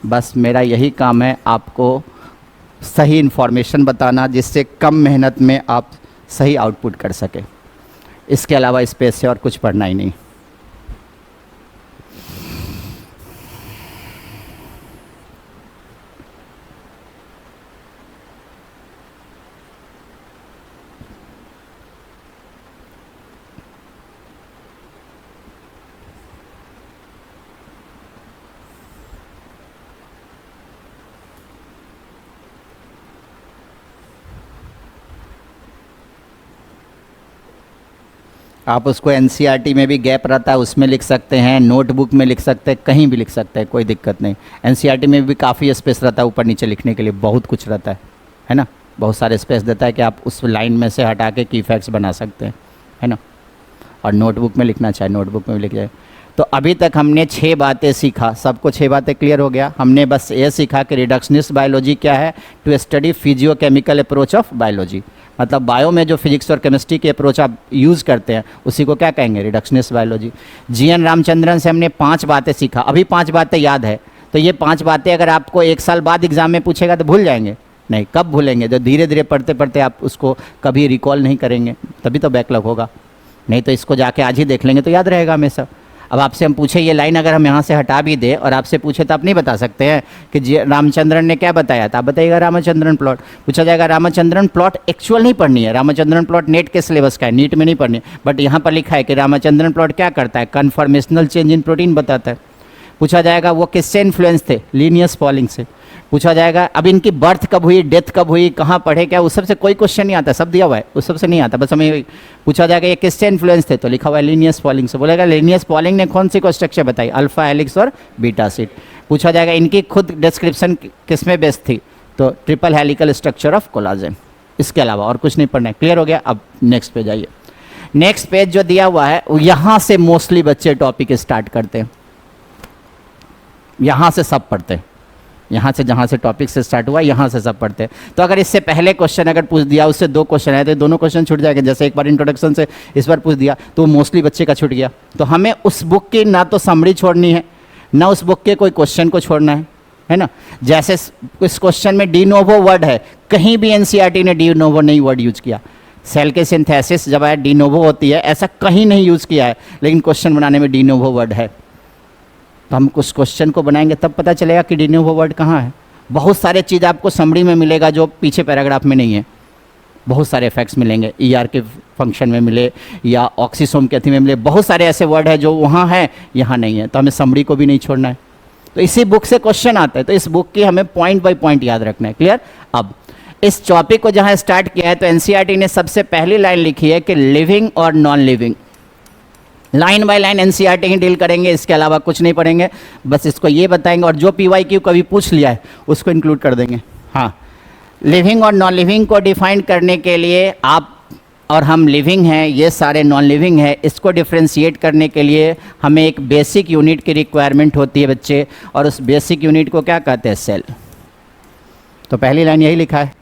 बस मेरा यही काम है आपको सही इन्फॉर्मेशन बताना, जिससे कम मेहनत में आप सही आउटपुट कर सके। इसके अलावा इस पेज से और कुछ पढ़ना ही नहीं। आप उसको एनसीईआरटी में भी गैप रहता है उसमें लिख सकते हैं, नोटबुक में लिख सकते हैं, कहीं भी लिख सकते हैं, कोई दिक्कत नहीं। एनसीईआरटी में भी काफ़ी स्पेस रहता है ऊपर नीचे लिखने के लिए, बहुत कुछ रहता है ना, बहुत सारे स्पेस देता है कि आप उस लाइन में से हटा के की फैक्ट्स बना सकते हैं, है ना। और नोटबुक में लिखना चाहे नोटबुक में भी लिख जाए। तो अभी तक हमने 6 बातें सीखा, सबको 6 बातें क्लियर हो गया। हमने बस ये सीखा कि रिडक्शनिस्ट बायोलॉजी क्या है, to study physiochemical approach of biology, मतलब बायो में जो फिजिक्स और केमिस्ट्री की अप्रोच आप यूज़ करते हैं उसी को क्या कहेंगे, रिडक्शनिस्ट बायोलॉजी। जीएन रामचंद्रन से हमने 5 बातें सीखा, अभी 5 बातें याद है। तो ये 5 बातें अगर आपको 1 साल बाद एग्जाम में पूछेगा तो भूल जाएंगे? नहीं, कब भूलेंगे? जब धीरे धीरे पढ़ते पढ़ते आप उसको कभी रिकॉल नहीं करेंगे तभी तो बैकलॉग होगा, नहीं तो इसको जाके आज ही देख लेंगे तो याद रहेगा हमेशा। अब आपसे हम पूछे ये लाइन अगर हम यहाँ से हटा भी दे और आपसे पूछे तो आप नहीं बता सकते हैं कि रामचंद्रन ने क्या बताया था, आप बताइएगा रामचंद्रन प्लॉट। पूछा जाएगा रामचंद्रन प्लॉट एक्चुअल नहीं पढ़नी है, रामचंद्रन प्लॉट नेट के सिलेबस का है, नीट में नहीं पढ़नी है, बट यहाँ पर लिखा है कि रामचंद्रन प्लॉट क्या करता है, कन्फॉर्मेशनल चेंज इन प्रोटीन बताता है। पूछा जाएगा वो किससे इन्फ्लुएंस थे, लीनियस पॉलिंग से। पूछा जाएगा अब इनकी बर्थ कब हुई, डेथ कब हुई, कहाँ पढ़े, क्या, उस सब से कोई क्वेश्चन नहीं आता, सब दिया हुआ है, उस सब से नहीं आता, बस हमें पूछा जाएगा ये किससे इन्फ्लुएंस थे, तो लिखा हुआ है लीनियस पॉलिंग से। बोलेगा लीनियस पॉलिंग ने कौन सी को स्ट्रक्चर बताई, अल्फा हेलिक्स और बीटा शीट। पूछा जाएगा इनकी खुद डिस्क्रिप्शन किस में बेस्ड थी, तो triple helical structure of collagen. इसके अलावा और कुछ नहीं पढ़ना है। क्लियर हो गया? अब नेक्स्ट पेज आइए। नेक्स्ट पेज जो दिया हुआ है यहाँ से मोस्टली बच्चे टॉपिक स्टार्ट करते हैं, यहाँ से सब पढ़ते हैं, यहाँ से जहाँ से टॉपिक से स्टार्ट हुआ यहाँ से सब पढ़ते हैं। तो अगर इससे पहले क्वेश्चन अगर पूछ दिया, उससे 2 क्वेश्चन आए तो दोनों क्वेश्चन छूट जाएंगे। जैसे एक बार इंट्रोडक्शन से इस बार पूछ दिया तो मोस्टली बच्चे का छूट गया। तो हमें उस बुक की ना तो समरी छोड़नी है, ना उस बुक के कोई क्वेश्चन को छोड़ना है ना। जैसे इस क्वेश्चन में डी नोवो वर्ड है, कहीं भी एनसीईआरटी ने डी नोवो नहीं वर्ड यूज किया। सेल के सिंथेसिस जब आया डी नोवो होती है, ऐसा कहीं नहीं यूज किया है, लेकिन क्वेश्चन बनाने में डी नोवो वर्ड है। तो हम उस क्वेश्चन को बनाएंगे तब पता चलेगा कि डी नोवो वर्ड कहाँ है। बहुत सारे चीज़ आपको समरी में मिलेगा जो पीछे पैराग्राफ में नहीं है। बहुत सारे इफेक्ट्स मिलेंगे, ईआर के फंक्शन में मिले या ऑक्सीसोम के में मिले, बहुत सारे ऐसे वर्ड है जो वहाँ है यहाँ नहीं है, तो हमें समरी को भी नहीं छोड़ना है। तो इसी बुक से क्वेश्चन आता है, तो इस बुक की हमें पॉइंट बाय पॉइंट याद रखना है। क्लियर? अब इस टॉपिक को जहाँ स्टार्ट किया है तो एनसीईआरटी ने सबसे पहली लाइन लिखी है कि लिविंग और non living. Line by line NCERT he deal करेंगे, इसके अलावा कुछ नहीं पढ़ेंगे, बस इसको ये बताएंगे और जो पीवाईक्यू कभी पूछ लिया है उसको इंक्लूड कर देंगे। हाँ, लिविंग और नॉन लिविंग को डिफाइन करने के लिए आप और हम लिविंग हैं, ये सारे नॉन लिविंग है, इसको डिफ्रेंशिएट करने के लिए हमें एक बेसिक यूनिट की रिक्वायरमेंट होती है बच्चे, और उस बेसिक यूनिट को क्या कहते हैं, सेल। तो पहली लाइन यही लिखा है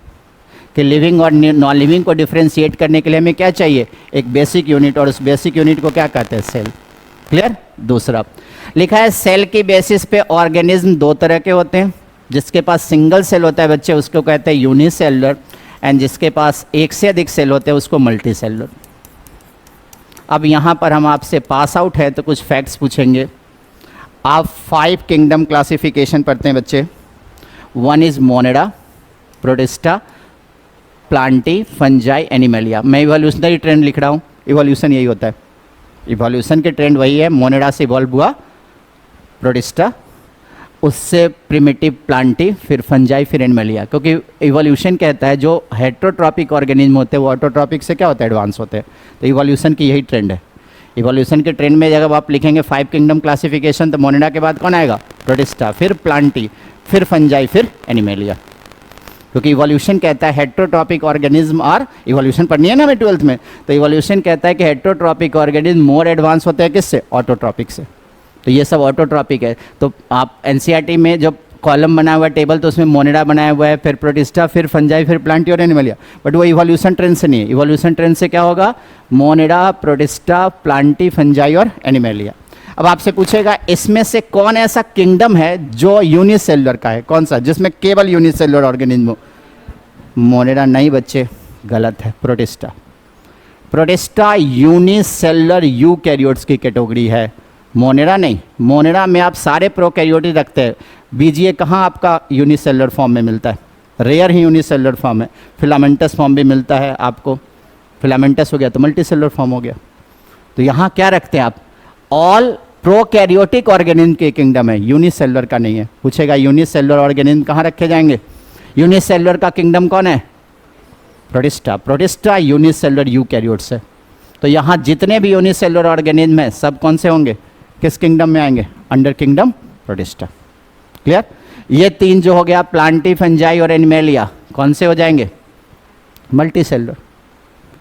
कि लिविंग और नॉन लिविंग को डिफ्रेंशिएट करने के लिए हमें क्या चाहिए, एक बेसिक यूनिट, और उस बेसिक यूनिट को क्या कहते हैं, सेल। क्लियर? दूसरा लिखा है सेल की बेसिस पे ऑर्गेनिज्म 2 तरह के होते हैं, जिसके पास सिंगल सेल होता है बच्चे उसको कहते हैं यूनिसेलुलर, एंड जिसके पास एक से अधिक सेल होते हैं उसको मल्टी सेलुलर। अब यहाँ पर हम आपसे पास आउट है तो कुछ फैक्ट्स पूछेंगे। आप 5 किंगडम क्लासिफिकेशन पढ़ते हैं बच्चे। 1 is Monera, Protista, Plantae, Fungi, Animalia. मैं इवोल्यूशनरी ट्रेंड लिख रहा हूँ, इवोल्यूशन यही होता है, इवोल्यूशन के ट्रेंड वही है। मोनेडा से इवॉल्व हुआ प्रोटिस्टा, उससे प्रिमिटिव प्लांटी, फिर फंजाई, फिर एनिमलिया, क्योंकि इवोल्यूशन कहता है जो हेट्रोट्रॉपिक ऑर्गेनिज्म होते हैं वो ऑटोट्रॉपिक से क्या होता है, एडवांस होते हैं। तो इवोल्यूशन की यही ट्रेंड है। इवोल्यूशन के ट्रेंड में जब आप लिखेंगे 5 किंगडम क्लासिफिकेशन तो मोनेडा के बाद कौन आएगा, प्रोटिस्टा, फिर प्लांटी, फिर फंजाई, फिर एनिमलिया, क्योंकि इवोल्यूशन कहता है हेट्रोट्रॉपिक ऑर्गेनिज्म, और इवोल्यूशन पढ़नी है ना हमें 12th में, तो इवोल्यूशन कहता है कि हेट्रोट्रॉपिक ऑर्गेनिज्म मोर एडवांस होते हैं किससे, ऑटोट्रॉपिक से। तो ये सब ऑटोट्रॉपिक है। तो आप एनसीईआरटी में जब कॉलम बना हुआ है टेबल तो उसमें मोनेडा बनाया हुआ है, फिर प्रोटिस्टा, फिर फंजाई, फिर प्लांटी और एनिमलिया, बट वो इवोल्यूशन ट्रेंड से नहीं है। इवोल्यूशन ट्रेंड से क्या होगा, मोनेडा, प्रोटिस्टा, प्लांटी, फंजाई और एनिमलिया। अब आपसे पूछेगा इसमें से कौन ऐसा किंगडम है जो यूनिसेलुलर का है, कौन सा, जिसमें केवल यूनिसेलुलर ऑर्गेनिज्म हो। मोनेडा नहीं बच्चे, गलत है, प्रोटिस्टा। प्रोटिस्टा यूनिसेलुलर यूकैरियोट्स की कैटेगरी है, मोनेडा नहीं। मोनेडा में आप सारे प्रोकैरियोटिक रखते हैं। बीजीए कहाँ आपका यूनिसेलुलर फॉर्म में मिलता है, रेयर ही यूनिसेलुलर फॉर्म है। फिलामेंटस फॉर्म भी मिलता है आपको, फिलामेंटस हो गया तो मल्टीसेलुलर फॉर्म हो गया। तो यहाँ क्या रखते हैं आप, ऑल प्रोकैरियोटिक ऑर्गेनिज्म के किंगडम है, यूनिसेलुलर का नहीं है। पूछेगा यूनिसेलुलर ऑर्गेनिज्म कहाँ रखे जाएंगे, यूनिसेलुलर का किंगडम कौन है, प्रोटिस्टा। प्रोटिस्टा यूनिसेलुलर यूकैरियोट्स है। तो यहाँ जितने भी यूनिसेलुलर ऑर्गेनिज्म है सब कौन से होंगे, किस किंगडम में आएंगे, अंडर किंगडम प्रोटिस्टा। क्लियर। ये तीन जो हो गया प्लांटी, फंजाई और एनिमेलिया, कौन से हो जाएंगे, मल्टी सेलुलर।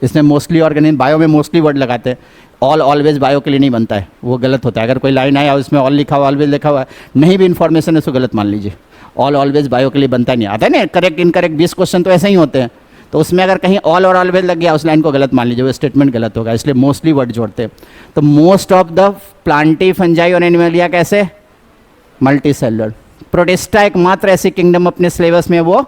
इसमें मोस्टली ऑर्गेनिज्म, बायो में मोस्टली वर्ड लगाते हैं, ऑल ऑलवेज बायो के लिए नहीं बनता है, वो गलत होता है। अगर कोई लाइन आया उसमें ऑल लिखा हुआ, ऑलवेज लिखा हुआ है, नहीं भी इन्फॉर्मेशन है उसको गलत मान लीजिए। ऑल ऑलवेज बायो के लिए बनता नहीं, आता है ना, करेक्ट इनकरेक्ट 20 क्वेश्चन तो ऐसे ही होते हैं। तो उसमें अगर कहीं ऑल और ऑलवेज लग गया उस लाइन को गलत मान लीजिए, वो स्टेटमेंट गलत होगा, इसलिए मोस्टली वर्ड जोड़ते हैं। तो most of the Plantae, fungi और एनिमेलिया कैसे, मल्टी सेलुलर। प्रोटिस्टा एकमात्र ऐसी किंगडम अपने सिलेबस में वो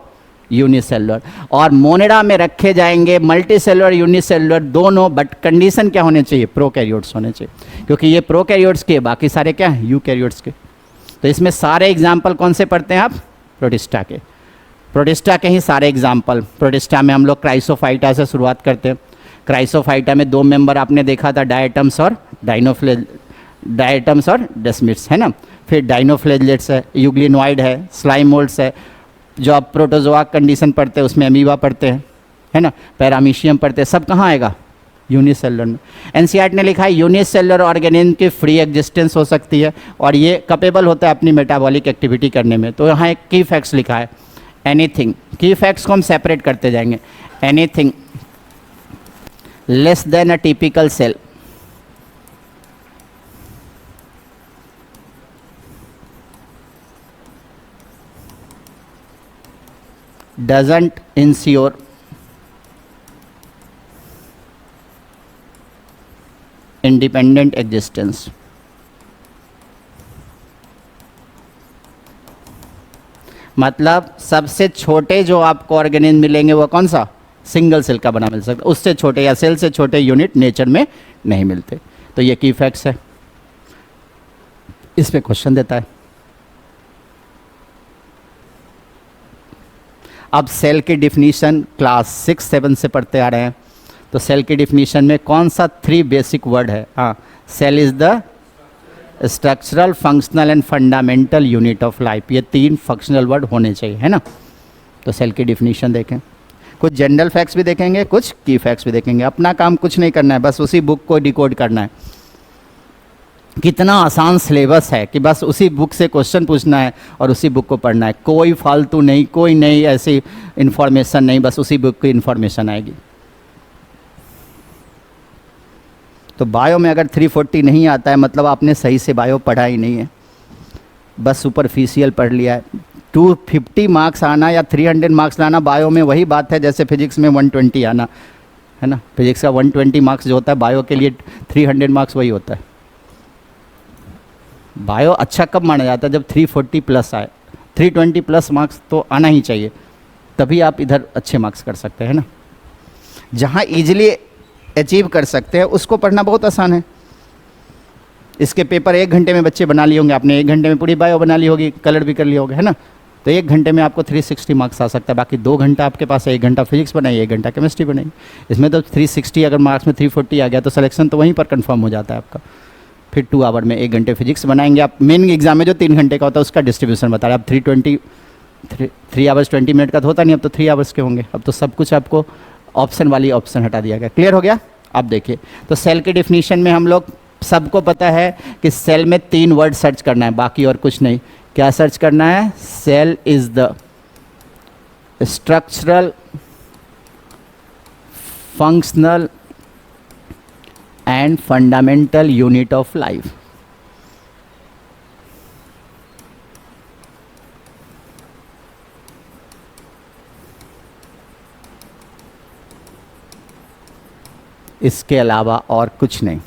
यूनिसेलुलर, और मोनेडा में रखे जाएंगे मल्टी सेलुलर यूनिसेलुलर दोनों, बट कंडीशन क्या होने चाहिए, प्रोकैरियोट्स होने चाहिए, क्योंकि ये प्रोकैरियोट्स के, बाकी सारे क्या हैं, यूकैरियोट्स के। तो इसमें सारे एग्जाम्पल कौन से पढ़ते हैं आप, प्रोटिस्टा के, प्रोटिस्टा के ही सारे एग्जाम्पल। प्रोटिस्टा में हम लोग क्राइसोफाइटा से शुरुआत करते हैं। क्राइसोफाइटा में दो मेंबर आपने देखा था, डायटम्स और डायटम्स और डेस्मिट्स, है ना। फिर डाइनोफ्लेजलेट्स है, यूग्लिनोइड है, स्लाइमोल्ड्स है। जो आप प्रोटोजोआ कंडीशन पढ़ते हैं उसमें अमीबा पढ़ते हैं, है ना, पैरामीशियम पढ़ते हैं, सब कहाँ आएगा, यूनिसेलुलर में। एनसीईआरटी ने लिखा है यूनिसेलुलर ऑर्गेनिज्म की फ्री एग्जिस्टेंस हो सकती है और ये कैपेबल होता है अपनी मेटाबॉलिक एक्टिविटी करने में। तो यहाँ एक की फैक्ट्स लिखा है, एनीथिंग, की फैक्ट्स को हम सेपरेट करते जाएंगे। Anything less than a typical cell doesn't ensure independent existence। मतलब सबसे छोटे जो आपको ऑर्गेनिज्म मिलेंगे वो कौन सा, सिंगल सेल का बना मिल सकता है, उससे छोटे या सेल से छोटे यूनिट नेचर में नहीं मिलते। तो ये की फैक्ट्स है, इस पे क्वेश्चन देता है। अब सेल की डिफिनीशन क्लास 6-7 से पढ़ते आ रहे हैं। तो सेल की डिफिनीशन में कौन सा 3 बेसिक वर्ड है, हाँ, cell is the structural, functional and fundamental unit of life. ये 3 फंक्शनल वर्ड होने चाहिए, है ना। तो सेल की डिफिनीशन देखें, कुछ जनरल फैक्ट्स भी देखेंगे, कुछ की फैक्ट्स भी देखेंगे। अपना काम कुछ नहीं करना है, बस उसी बुक को डिकोड करना है। कितना आसान सिलेबस है कि बस उसी बुक से क्वेश्चन पूछना है और उसी बुक को पढ़ना है, कोई फालतू नहीं, कोई नई ऐसी इन्फॉर्मेशन नहीं, बस उसी बुक की इन्फॉर्मेशन आएगी। तो बायो में अगर 340 नहीं आता है मतलब आपने सही से बायो पढ़ा ही नहीं है, बस सुपरफिशियल पढ़ लिया है। 250 मार्क्स आना या 300 मार्क्स लाना बायो में वही बात है जैसे फिजिक्स में 120 आना, है ना। फिजिक्स का 120 मार्क्स जो होता है बायो के लिए 300 मार्क्स वही होता है। बायो अच्छा कब माना जाता है, जब 340 प्लस आए, 320 प्लस मार्क्स तो आना ही चाहिए, तभी आप इधर अच्छे मार्क्स कर सकते हैं ना। जहाँ ईजिली अचीव कर सकते हैं उसको पढ़ना बहुत आसान है। इसके पेपर 1 घंटे में बच्चे बना लिए होंगे, आपने 1 घंटे में पूरी बायो बना ली होगी, कलर भी कर लिया होगा, है ना। तो 1 घंटे में आपको 360 मार्क्स आ सकता है। बाकी 2 घंटा आपके पास है, 1 घंटा फिजिक्स बनाइए, 1 घंटा केमिस्ट्री बनाइए। इसमें तो 360 अगर मार्क्स में 340 आ गया तो सिलेक्शन तो वहीं पर कंफर्म हो जाता है आपका। फिर 2 आवर में 1 घंटे फिजिक्स बनाएंगे आप। मेन एग्जाम में जो 3 घंटे का होता है उसका डिस्ट्रीब्यूशन बता रहे हैं। अब 3 आवर्स 20 मिनट का तो होता नहीं, अब तो 3 आवर्स के होंगे। अब तो सब कुछ आपको ऑप्शन वाली ऑप्शन हटा दिया गया। क्लियर हो गया। अब देखिए, तो सेल के डिफिनीशन में हम लोग सबको पता है कि सेल में 3 वर्ड सर्च करना है, बाकी और कुछ नहीं। क्या सर्च करना है, cell is the structural, functional and fundamental unit of life. इसके अलावा और कुछ नहीं।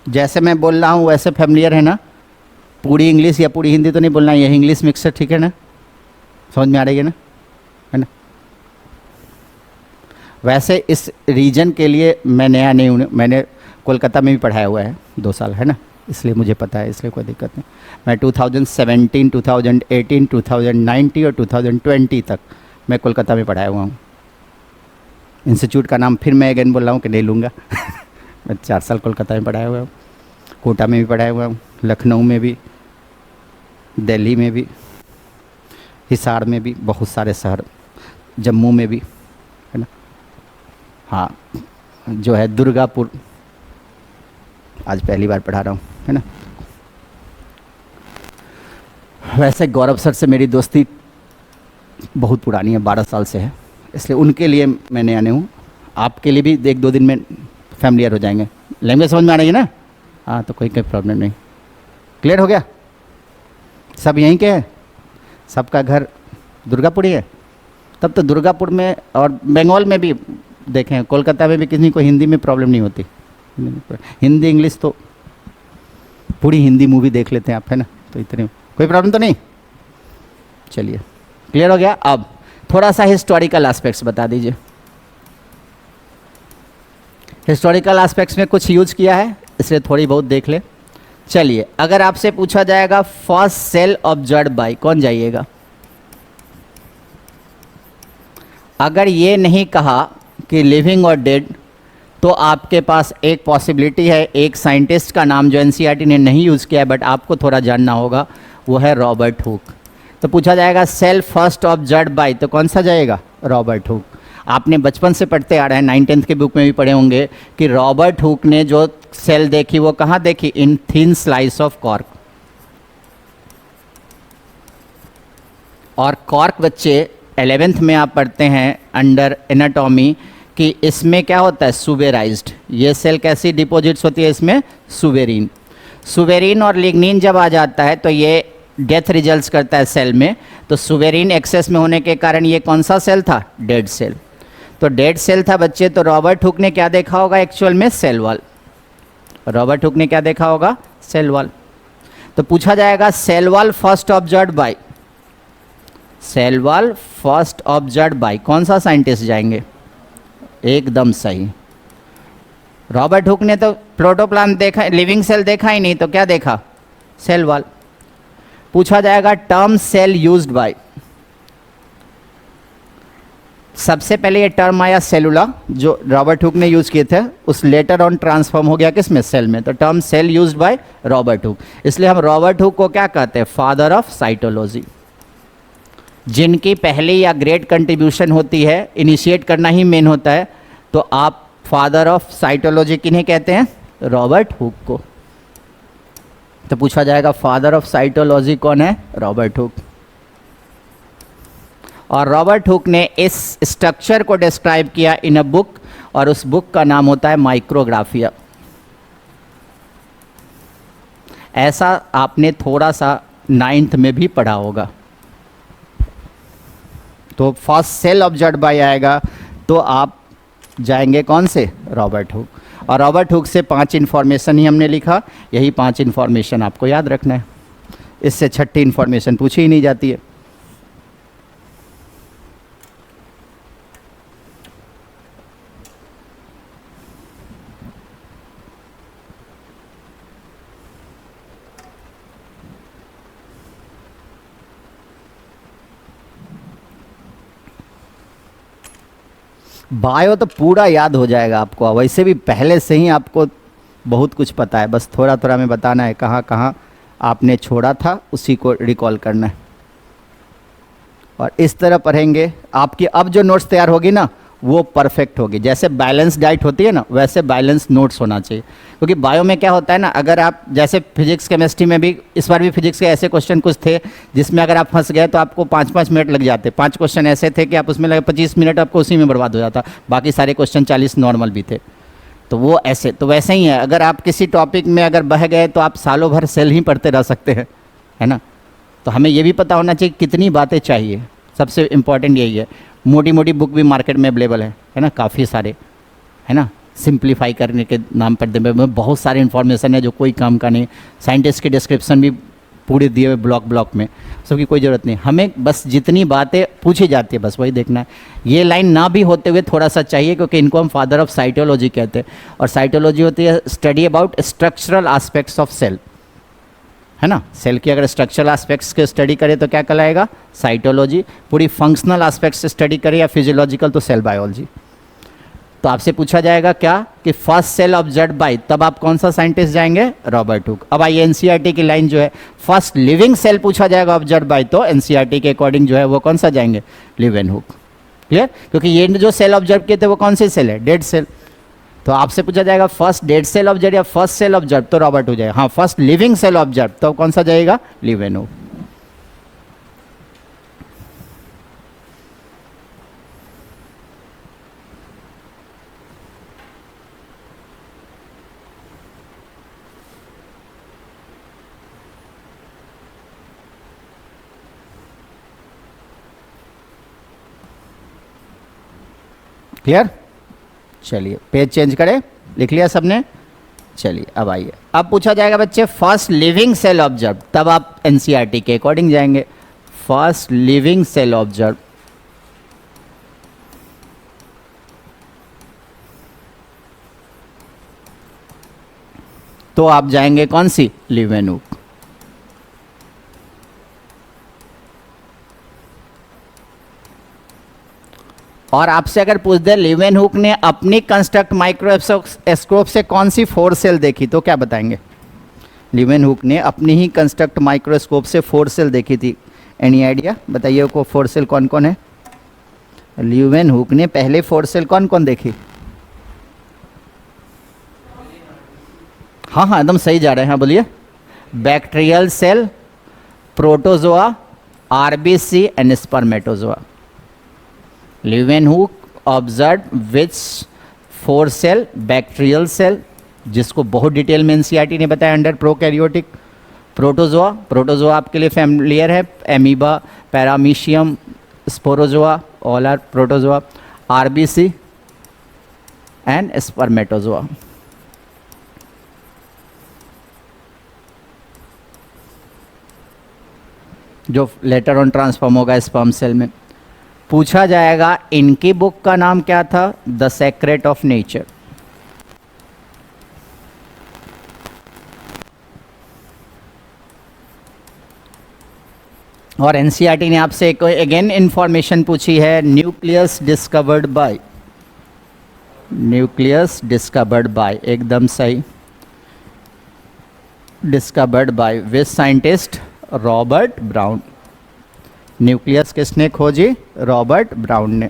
जैसे मैं बोल रहा हूँ वैसे फैमिलियर है ना, पूरी इंग्लिश या पूरी हिंदी तो नहीं बोलना, ये इंग्लिश मिक्सर, ठीक है ना, समझ में आ रही है ना, है ना। वैसे इस रीजन के लिए मैं नया नहीं हूँ, मैंने कोलकाता में भी पढ़ाया हुआ है 2 साल, है ना, इसलिए मुझे पता है, इसलिए कोई दिक्कत नहीं। मैं 2017, 2018, 2019 और 2020 तक मैं कोलकाता में पढ़ाया हुआ हूँ। इंस्टीट्यूट का नाम फिर मैं अगेन बोल रहा हूँ कि नहीं लूँगा मैं 4 साल कोलकाता में पढ़ाया हुआ हूँ, कोटा में भी पढ़ाया हुआ हूँ, लखनऊ में भी, दिल्ली में भी, हिसार में भी, बहुत सारे शहर, जम्मू में भी, है ना। हाँ, जो है दुर्गापुर, आज पहली बार पढ़ा रहा हूँ, है ना। वैसे गौरव सर से मेरी दोस्ती बहुत पुरानी है, 12 साल से है, इसलिए उनके लिए मैं नया नहीं हूँ। आपके लिए भी 1-2 दिन में फैमिलियर हो जाएंगे। लैंग्वेज समझ में आ रही है ना? हाँ, तो कोई प्रॉब्लम नहीं। क्लियर हो गया? सब यहीं के हैं, सबका घर दुर्गापुर ही है। तब तो दुर्गापुर में और बंगाल में भी देखें, कोलकाता में भी किसी को हिंदी में प्रॉब्लम नहीं होती। हिंदी इंग्लिश तो पूरी हिंदी मूवी देख लेते हैं आप, है ना, तो इतने कोई प्रॉब्लम तो नहीं। चलिए, क्लियर हो गया। अब थोड़ा सा हिस्टोरिकल एस्पेक्ट्स बता दीजिए। हिस्टोरिकल एस्पेक्ट्स में कुछ यूज किया है, इसलिए थोड़ी बहुत देख ले। चलिए, अगर आपसे पूछा जाएगा फर्स्ट सेल ऑब्जर्व्ड बाय, कौन जाइएगा? अगर ये नहीं कहा कि लिविंग और डेड, तो आपके पास एक पॉसिबिलिटी है, एक साइंटिस्ट का नाम जो एनसीईआरटी ने नहीं यूज़ किया है बट आपको थोड़ा जानना होगा, वो है रॉबर्ट हुक। तो पूछा जाएगा सेल फर्स्ट ऑब्जर्व्ड बाय, तो कौन सा जाएगा? Robert Hooke. आपने बचपन से पढ़ते आ रहे हैं, 9th-10th के बुक में भी पढ़े होंगे कि रॉबर्ट हुक ने जो सेल देखी वो कहाँ देखी? इन थिन स्लाइस ऑफ कॉर्क। और कॉर्क बच्चे 11th में आप पढ़ते हैं अंडर एनाटॉमी कि इसमें क्या होता है? सुबेराइज्ड। ये सेल कैसी डिपॉजिट्स होती है इसमें? सुबेरिन। सुबेरिन और लिग्निन जब आ जाता है तो ये डेथ रिजल्ट्स करता है सेल में। तो सुबेरिन एक्सेस में होने के कारण ये कौन सा सेल था? Dead cell. तो डेड सेल था बच्चे। तो रॉबर्ट हुक ने क्या देखा होगा एक्चुअल में? Cell wall. रॉबर्ट हुक ने क्या देखा होगा? Cell wall. तो पूछा जाएगा cell wall first observed by, cell wall first observed by, कौन सा साइंटिस्ट जाएंगे? एकदम सही, रॉबर्ट हुक ने तो प्रोटोप्लाज्म देखा, लिविंग सेल देखा ही नहीं, तो क्या देखा? Cell wall. पूछा जाएगा टर्म सेल यूज्ड बाय, सबसे पहले ये टर्म आया सेलुला जो रॉबर्ट हुक ने यूज किए थे, उस लेटर ऑन ट्रांसफॉर्म हो गया किसमें? सेल में। तो term cell used by Robert Hooke, इसलिए हम रॉबर्ट हुक को क्या कहते हैं? Father of cytology. जिनकी पहली या ग्रेट कंट्रीब्यूशन होती है, इनिशिएट करना ही मेन होता है, तो आप फादर ऑफ साइटोलॉजी किन्हें कहते हैं? रॉबर्ट हुक को। तो पूछा जाएगा फादर ऑफ साइटोलॉजी कौन है? Robert Hooke. और रॉबर्ट हुक ने इस स्ट्रक्चर को डिस्क्राइब किया इन अ बुक, और उस बुक का नाम होता है माइक्रोग्राफिया। ऐसा आपने थोड़ा सा 9th में भी पढ़ा होगा। तो फर्स्ट सेल ऑब्जर्व्ड बाय आएगा तो आप जाएंगे कौन से? Robert Hooke. और रॉबर्ट हुक से 5 इन्फॉर्मेशन ही हमने लिखा, यही 5 इन्फॉर्मेशन आपको याद रखना है, इससे छठी इन्फॉर्मेशन पूछी ही नहीं जाती है। बायो तो पूरा याद हो जाएगा आपको, वैसे भी पहले से ही आपको बहुत कुछ पता है, बस थोड़ा थोड़ा में बताना है, कहाँ कहाँ आपने छोड़ा था उसी को रिकॉल करना है। और इस तरह पढ़ेंगे, आपकी अब जो नोट्स तैयार होगी ना वो परफेक्ट होगी। जैसे बैलेंस डाइट होती है ना, वैसे बैलेंस नोट्स होना चाहिए। क्योंकि बायो में क्या होता है ना, अगर आप जैसे फिजिक्स केमिस्ट्री में भी, इस बार भी फिजिक्स के ऐसे क्वेश्चन कुछ थे जिसमें अगर आप फंस गए तो आपको 5-5 मिनट लग जाते। 5 क्वेश्चन ऐसे थे कि आप उसमें लगे 25 मिनट आपको उसी में बर्बाद हो जाता, बाकी सारे क्वेश्चन 40 नॉर्मल भी थे। तो वो ऐसे, तो वैसे ही है, अगर आप किसी टॉपिक में अगर बह गए तो आप सालों भर सेल ही पढ़ते रह सकते हैं, है ना। तो हमें ये भी पता होना चाहिए कितनी बातें चाहिए, सबसे इम्पॉर्टेंट यही है। मोटी मोटी बुक भी मार्केट में अवेलेबल है ना, काफ़ी सारे, है ना। सिंप्लीफाई करने के नाम पर में बहुत सारे इन्फॉर्मेशन है जो कोई काम का नहीं। साइंटिस्ट के डिस्क्रिप्शन भी पूरे दिए हुए ब्लॉक में, सबकी कोई ज़रूरत नहीं। हमें बस जितनी बातें पूछी जाती है बस वही देखना है। ये लाइन ना भी होते हुए थोड़ा सा चाहिए, क्योंकि इनको हम फादर ऑफ साइटोलॉजी कहते हैं। और साइटोलॉजी होती है study about structural aspects of cell, है ना। सेल की अगर स्ट्रक्चरल एस्पेक्ट्स के स्टडी करें तो क्या कहलाएगा? साइटोलॉजी। पूरी फंक्शनल एस्पेक्ट्स स्टडी करें या फिजियोलॉजिकल तो सेल बायोलॉजी। तो आपसे पूछा जाएगा क्या कि फर्स्ट सेल ऑब्जर्व बाय, तब आप कौन सा साइंटिस्ट जाएंगे, रॉबर्ट हुक। अब आइए एनसीईआरटी की लाइन जो है, फर्स्ट लिविंग सेल पूछा जाएगा ऑब्जर्व बाय, तो एनसीईआरटी के अकॉर्डिंग जो है वो कौन सा जाएंगे, लिवेनहुक। क्लियर, क्योंकि ये जो सेल ऑब्जर्व किए थे वो कौन सी सेल है, डेड सेल। तो आपसे पूछा जाएगा फर्स्ट डेड सेल ऑब्जर्व या फर्स्ट सेल ऑब्जर्व, तो रॉबर्ट हो जाएगा। हाँ, फर्स्ट लिविंग सेल ऑब्जर्व, तो कौन सा जाएगा, लिवेनहुक। क्लियर, चलिए पेज चेंज करें, लिख लिया सबने। चलिए अब आइए, अब पूछा जाएगा बच्चे फर्स्ट लिविंग सेल ऑब्जर्व, तब आप एनसीईआरटी के अकॉर्डिंग जाएंगे। फर्स्ट लिविंग सेल ऑब्जर्व, तो आप जाएंगे कौन सी, लिवेनहुक। और आपसे अगर पूछ दे लिवेनहुक ने अपनी कंस्ट्रक्ट माइक्रोस्कोप से कौन सी 4 सेल देखी, तो क्या बताएंगे, लिवेनहुक ने अपनी ही कंस्ट्रक्ट माइक्रोस्कोप से 4 सेल देखी थी। एनी आइडिया, बताइए को 4 सेल कौन कौन है, लिवेनहुक ने पहले 4 सेल कौन कौन देखी। हाँ हाँ एकदम सही जा रहे हैं, हाँ बोलिए, bacterial cell, protozoa, RBC and spermatozoa. Leeuwenhoek observe which 4 cell, bacterial cell, जिसको बहुत डिटेल में एनसीईआरटी ने बताया अंडर प्रोकैरियोटिक, प्रोटोजोआ, प्रोटोजोआ आपके लिए फैमिलियर है, amoeba, paramecium, sporozoa, all are protozoa, RBC and spermatozoa. जो लेटर ऑन ट्रांसफॉर्म होगा स्पर्म सेल में। पूछा जाएगा इनकी बुक का नाम क्या था, द सेक्रेट ऑफ नेचर। और एनसीईआरटी ने आपसे एक अगेन इंफॉर्मेशन पूछी है, nucleus discovered by, nucleus discovered by, एकदम सही, discovered by which scientist, Robert Brown. Nucleus किसने खोजी, रॉबर्ट ब्राउन ने।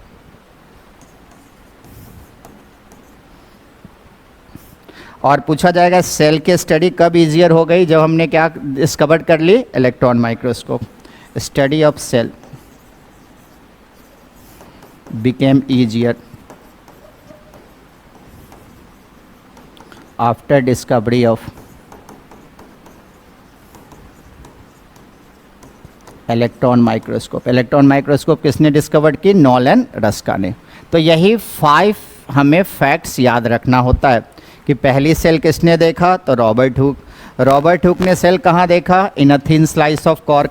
और पूछा जाएगा सेल की स्टडी कब इजियर हो गई, जब हमने क्या डिस्कवर कर ली, electron microscope. Study of cell became easier after discovery of electron microscope. Electron microscope किसने डिस्कवर की, नॉलन रस्का ने। तो यही 5 हमें फैक्ट्स याद रखना होता है कि पहली सेल किसने देखा, तो रॉबर्ट हुक। रॉबर्ट हुक ने सेल कहाँ देखा, in a thin slice of cork.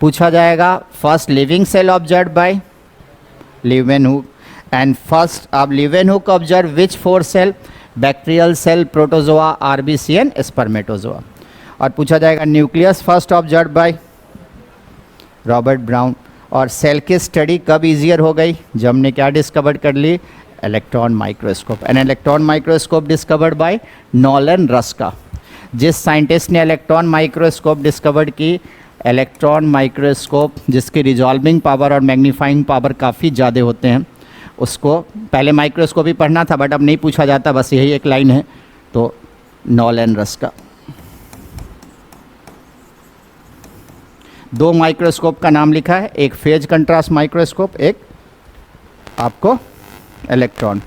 पूछा जाएगा first living cell observe by Leeuwenhoek, and first अब Leeuwenhoek observe which 4 cell, bacterial cell, protozoa, RBC and spermatozoa. और पूछा जाएगा nucleus first observe by Robert Brown. और cell की study कब easier हो गई, जब हमने क्या डिस्कवर कर ली, electron microscope. An electron microscope discovered bye Nolan Ruska. जिस साइंटिस्ट ने इलेक्ट्रॉन माइक्रोस्कोप डिस्कवर्ड की, इलेक्ट्रॉन माइक्रोस्कोप जिसकी रिजॉल्विंग पावर और मैग्नीफाइंग पावर काफ़ी ज़्यादा होते हैं, उसको पहले माइक्रोस्कोप ही पढ़ना था बट अब नहीं पूछा जाता, बस यही एक लाइन है, तो नॉलन रस्का। 2 माइक्रोस्कोप का नाम लिखा है, एक फेज कंट्रास्ट माइक्रोस्कोप, एक आपको इलेक्ट्रॉन।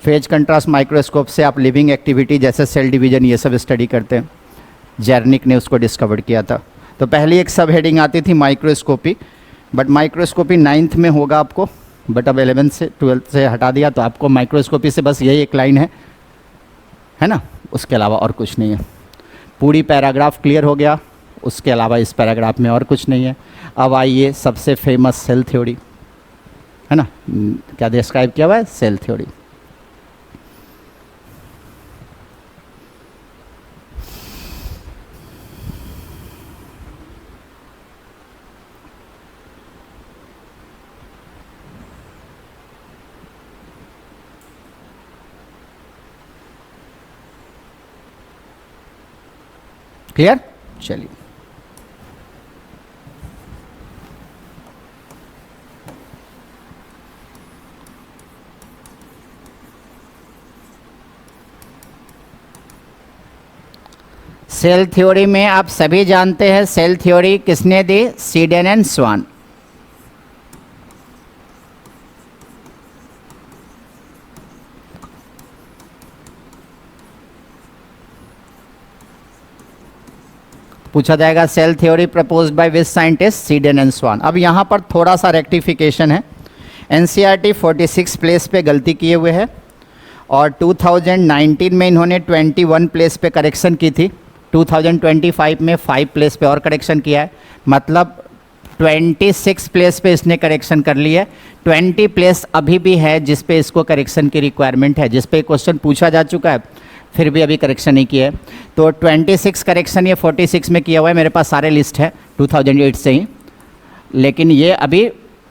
फेज कंट्रास्ट माइक्रोस्कोप से आप लिविंग एक्टिविटी जैसे सेल डिवीजन ये सब स्टडी करते हैं। जेर्निक ने उसको डिस्कवर किया था। तो पहली एक सब हेडिंग आती थी माइक्रोस्कोपी, बट माइक्रोस्कोपी 9th में होगा आपको, बट अब 11th से 12th से हटा दिया, तो आपको माइक्रोस्कोपी से बस यही एक लाइन है ना, उसके अलावा और कुछ नहीं है। पूरी पैराग्राफ क्लियर हो गया, उसके अलावा इस पैराग्राफ में और कुछ नहीं है। अब आइए सबसे फेमस सेल थ्योरी, है ना, क्या डिस्क्राइब किया हुआ है, सेल थ्योरी। क्लियर? चलिए, सेल थ्योरी में आप सभी जानते हैं सेल थ्योरी किसने दी? Sedan and Swann. पूछा जाएगा cell theory proposed by which scientist? Schleiden and Swann. अब यहाँ पर थोड़ा सा रेक्टिफिकेशन है, एनसीईआरटी 46 प्लेस पे गलती किए हुए है और 2019 में इन्होंने 21 प्लेस पे करेक्शन की थी, 2025 में 5 प्लेस पे और करेक्शन किया है, मतलब 26 प्लेस पे इसने करेक्शन कर ली है। 20 प्लेस अभी भी है जिस पे इसको करेक्शन की रिक्वायरमेंट है, जिस पे क्वेश्चन पूछा जा चुका है फिर भी अभी करेक्शन नहीं किया है। तो 26 करेक्शन ये 46 में किया हुआ है, मेरे पास सारे लिस्ट है 2008 से ही, लेकिन ये अभी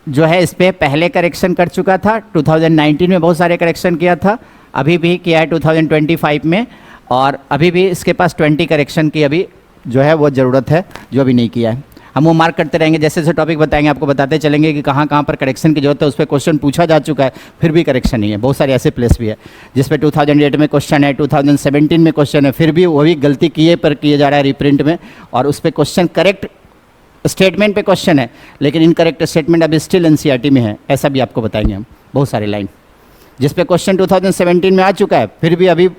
जो है इस पर पहले करेक्शन कर चुका था, 2019 में बहुत सारे करेक्शन किया था, अभी भी किया है 2025 में, और अभी भी इसके पास 20 करेक्शन की अभी जो है वो ज़रूरत है जो अभी नहीं किया है। हम वो मार्क करते रहेंगे, जैसे जैसे टॉपिक बताएंगे आपको बताते चलेंगे कि कहाँ कहाँ पर करेक्शन की जरूरत है, उस पर क्वेश्चन पूछा जा चुका है फिर भी करेक्शन नहीं है। बहुत सारे ऐसे प्लेस भी है जिस पे 2008 में क्वेश्चन है, 2017 में क्वेश्चन है, फिर भी वही गलती किए पर किए जा रहा है रिप्रिंट में, और उस पर क्वेश्चन करेक्ट स्टेटमेंट पे क्वेश्चन है लेकिन इनकरेक्ट स्टेटमेंट अभी स्टिल एनसीईआरटी में है, ऐसा भी आपको बताएंगे हम। बहुत सारे लाइन जिस पे क्वेश्चन 2017 में आ चुका है फिर भी अभी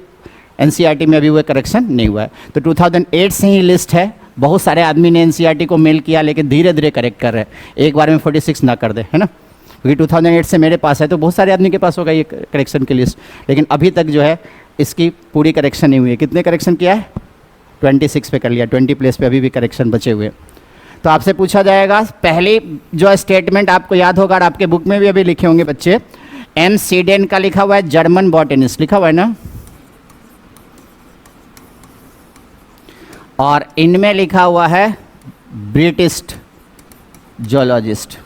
एनसीईआरटी में अभी वो करेक्शन नहीं हुआ है। तो 2008 से ही लिस्ट है, बहुत सारे आदमी ने एनसीईआरटी को मेल किया लेकिन धीरे धीरे करेक्ट कर रहे हैं, एक बार में 46 ना कर दे, है ना, क्योंकि 2008 से मेरे पास है तो बहुत सारे आदमी के पास होगा ये करेक्शन की लिस्ट, लेकिन अभी तक जो है इसकी पूरी करेक्शन नहीं हुई है। कितने करेक्शन किया है? 26 पे कर लिया, 20 प्लेस पे अभी भी करेक्शन बचे हुए। तो आपसे पूछा जाएगा, पहली जो स्टेटमेंट आपको याद होगा और आपके बुक में भी अभी लिखे होंगे बच्चे, एम सीडेन का लिखा हुआ है, जर्मन बॉटनिस्ट लिखा हुआ है ना, और इनमें लिखा हुआ है ब्रिटिश जोलॉजिस्ट।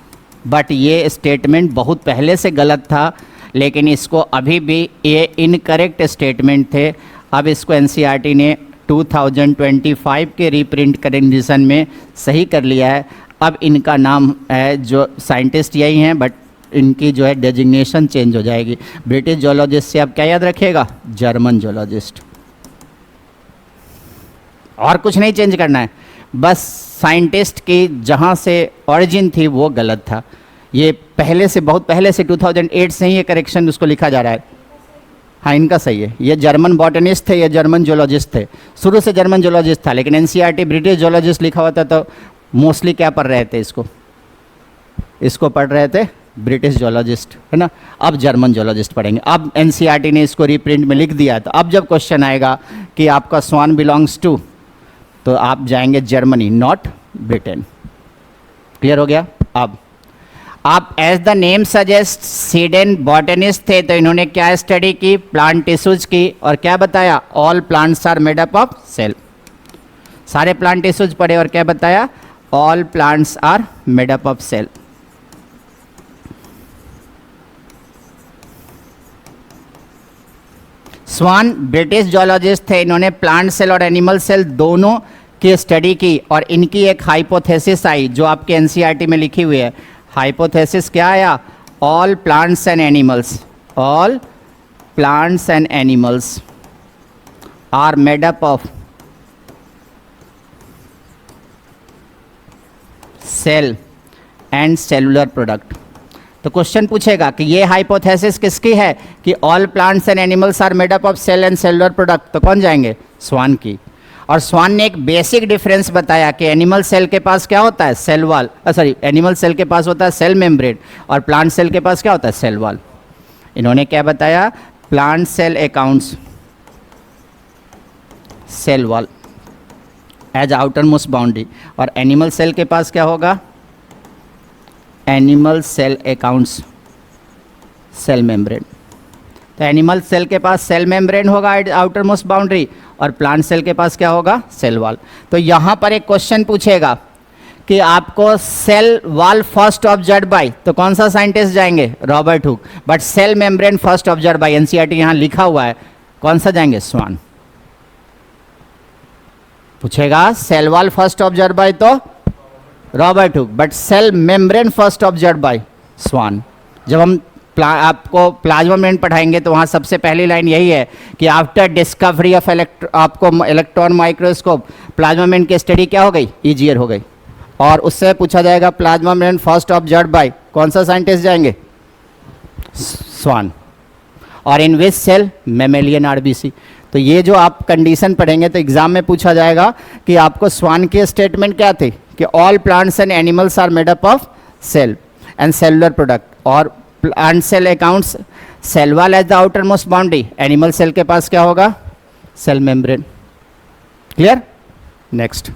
बट ये स्टेटमेंट बहुत पहले से गलत था, लेकिन इसको अभी भी ये इनकरेक्ट स्टेटमेंट थे। अब इसको एनसीईआरटी ने 2025 के रीप्रिंट कंडीशन में सही कर लिया है। अब इनका नाम है, जो साइंटिस्ट यही हैं बट इनकी जो है डेजिग्नेशन चेंज हो जाएगी। ब्रिटिश जोलॉजिस्ट से आप क्या याद रखिएगा? German zoologist. और कुछ नहीं चेंज करना है, बस साइंटिस्ट की जहाँ से ऑरिजिन थी वो गलत था। ये पहले से, बहुत पहले से 2008 से ही ये करेक्शन उसको लिखा जा रहा है। हाँ, इनका सही है, ये जर्मन बॉटनिस्ट थे, ये जर्मन जोलॉजिस्ट थे, शुरू से जर्मन जोलॉजिस्ट था, लेकिन एनसीईआरटी ब्रिटिश जोलॉजिस्ट लिखा हुआ था तो मोस्टली क्या पढ़ रहे थे? इसको पढ़ रहे थे ब्रिटिश जोलॉजिस्ट, है ना। अब जर्मन जोलॉजिस्ट पढ़ेंगे। अब एनसीईआरटी ने इसको रीप्रिंट में लिख दिया, तो अब जब क्वेश्चन आएगा कि आपका स्वान बिलोंग्स टू, तो आप जाएंगे जर्मनी, नॉट ब्रिटेन। क्लियर हो गया? अब आप as the name suggest Schleiden botanist थे, तो इन्होंने क्या स्टडी की? प्लांट टिश्यूज की, और क्या बताया? All plants are made up of cell. सारे प्लांट टिश्यूज पढ़े और क्या बताया? All plants are made up of cell. Schwann British zoologist थे, इन्होंने प्लांट सेल और एनिमल सेल दोनों की स्टडी की, और इनकी एक हाइपोथेसिस आई जो आपके एनसीईआरटी में लिखी हुई है। हाइपोथेसिस क्या आया? All plants and animals, all plants and animals are made up of cell and cellular product. तो क्वेश्चन पूछेगा कि ये हाइपोथेसिस किसकी है कि all plants and animals are made up of cell and cellular product, तो कौन जाएंगे? स्वान की। और स्वान ने एक बेसिक डिफरेंस बताया कि एनिमल सेल के पास क्या होता है? Cell wall, sorry, animal cell के पास होता है सेल मेम्ब्रेन, और प्लांट सेल के पास क्या होता है? Cell wall. इन्होंने क्या बताया? Plant cell accounts cell wall as outer most boundary, और एनिमल सेल के पास क्या होगा? Animal cell accounts cell membrane. तो एनिमल सेल के पास सेल मेम्ब्रेन होगा आउटर मोस्ट बाउंड्री, और प्लांट सेल के पास क्या होगा? Cell wall. तो यहाँ पर एक क्वेश्चन पूछेगा कि आपको cell wall first observe by, तो कौन सा साइंटिस्ट जाएंगे? Robert Hooke. But cell membrane first observe by, NCERT यहाँ लिखा हुआ है, कौन सा जाएंगे? स्वान। पूछेगा cell wall first observe by तो Robert Hooke, but cell membrane first observe by Swann. जब हम आपको प्लाज्मा मेम्ब्रेन पढ़ाएंगे तो वहाँ सबसे पहली लाइन यही है कि आफ्टर डिस्कवरी ऑफ आपको इलेक्ट्रॉन माइक्रोस्कोप प्लाज्मा मेम्ब्रेन की स्टडी क्या हो गई, ईजियर हो गई। और उससे पूछा जाएगा plasma membrane first observe by कौन सा साइंटिस्ट जाएंगे, स्वान। और इन विच सेल, मेमेलियन आरबीसी। तो ये जो आप कंडीशन पढ़ेंगे तो एग्जाम में पूछा जाएगा कि आपको स्वान के स्टेटमेंट क्या थे कि all plants and animals are made up of cell and cellular product, और plant cell accounts cell wall as the outer most boundary, animal cell के पास क्या होगा, सेल मेम्ब्रेन। क्लियर? नेक्स्ट,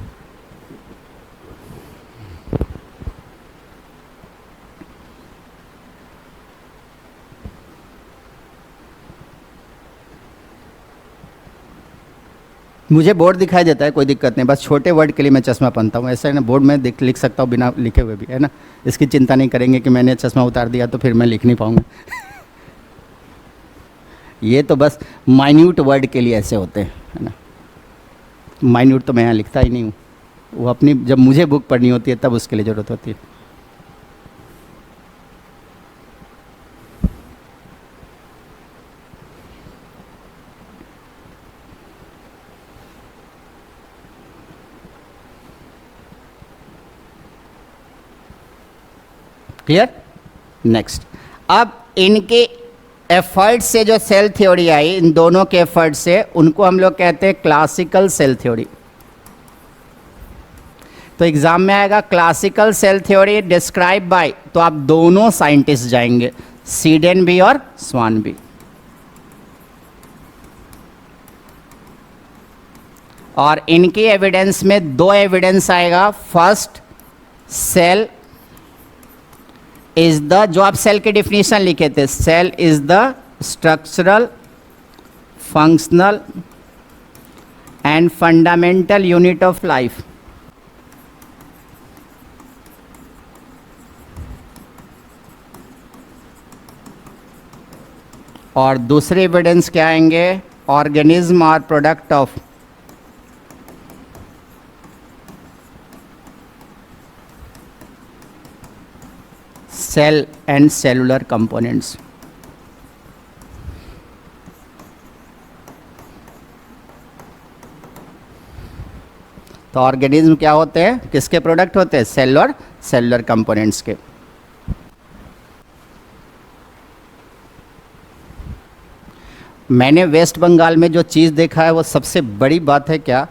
मुझे बोर्ड दिखाई देता है, कोई दिक्कत नहीं, बस छोटे वर्ड के लिए मैं चश्मा पहनता हूँ। ऐसा है ना, बोर्ड में लिख सकता हूँ बिना लिखे हुए भी, है ना। इसकी चिंता नहीं करेंगे कि मैंने चश्मा उतार दिया तो फिर मैं लिख नहीं पाऊँगा। ये तो बस माइन्यूट वर्ड के लिए ऐसे होते हैं, है ना। माइन्यूट तो मैं यहाँ लिखता ही नहीं हूँ, वो अपनी जब मुझे बुक पढ़नी होती है तब उसके लिए ज़रूरत होती है। क्लियर? नेक्स्ट, अब इनके एफर्ट से जो सेल थ्योरी आई, इन दोनों के एफर्ट से, उनको हम लोग कहते हैं क्लासिकल सेल थ्योरी। तो एग्जाम में आएगा classical cell theory describe by, तो आप दोनों साइंटिस्ट जाएंगे, सीडेन भी और स्वान भी। और इनकी एविडेंस में दो एविडेंस आएगा। फर्स्ट, सेल इज द, जो आप सेल के डिफिनीशन लिखे थे, cell is the structural, functional and fundamental unit of life. और दूसरे एविडेंस क्या आएंगे, organism are product of cell and cellular components. तो ऑर्गेनिज्म क्या होते हैं, किसके प्रोडक्ट होते हैं, सेल और सेलुलर कंपोनेंट्स के। मैंने वेस्ट बंगाल में जो चीज़ देखा है वो सबसे बड़ी बात है क्या,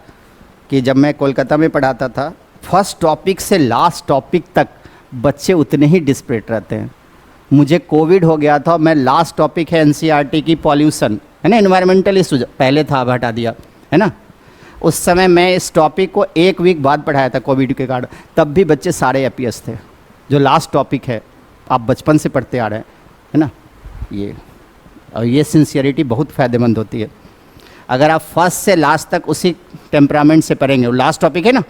कि जब मैं कोलकाता में पढ़ाता था, फर्स्ट टॉपिक से लास्ट टॉपिक तक बच्चे उतने ही डिस्परेट रहते हैं। मुझे कोविड हो गया था, मैं लास्ट टॉपिक है एनसीईआरटी की पॉल्यूशन, है ना, एनवायरमेंटल इशू, पहले था अब हटा दिया, है ना। उस समय मैं इस टॉपिक को एक वीक बाद पढ़ाया था कोविड के कारण, तब भी बच्चे सारे एपीएस थे। जो लास्ट टॉपिक है आप बचपन से पढ़ते आ रहे हैं, है ना। ये और ये सिंसियरिटी बहुत फ़ायदेमंद होती है। अगर आप फर्स्ट से लास्ट तक उसी टेम्परामेंट से पढ़ेंगे, वो लास्ट टॉपिक है ना,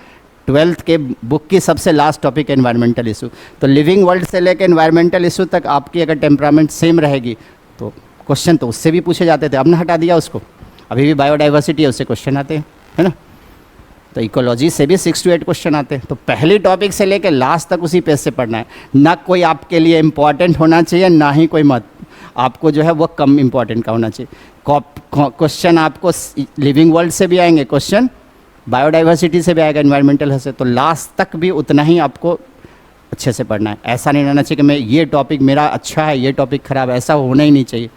12th के बुक की सबसे लास्ट टॉपिक है एनवायरमेंटल इशू। तो लिविंग वर्ल्ड से लेकर एनवायरमेंटल इशू तक आपकी अगर टेम्परामेंट सेम रहेगी तो क्वेश्चन तो उससे भी पूछे जाते थे, अब ना हटा दिया उसको, अभी भी बायोडाइवर्सिटी है उससे क्वेश्चन आते हैं, है ना। तो इकोलॉजी से भी 6 to 8 क्वेश्चन आते हैं। तो पहली टॉपिक से लेकर लास्ट तक उसी पेज से पढ़ना है, ना कोई आपके लिए इम्पॉर्टेंट होना चाहिए, ना ही कोई मत आपको जो है वो कम इम्पॉर्टेंट का होना चाहिए। क्वेश्चन आपको लिविंग वर्ल्ड से भी आएंगे, क्वेश्चन बायोडाइवर्सिटी से भी आएगा, एनवायरमेंटल से, तो लास्ट तक भी उतना ही आपको अच्छे से पढ़ना है। ऐसा नहीं रहना चाहिए कि मैं ये टॉपिक मेरा अच्छा है, ये टॉपिक ख़राब है, ऐसा होना ही नहीं चाहिए।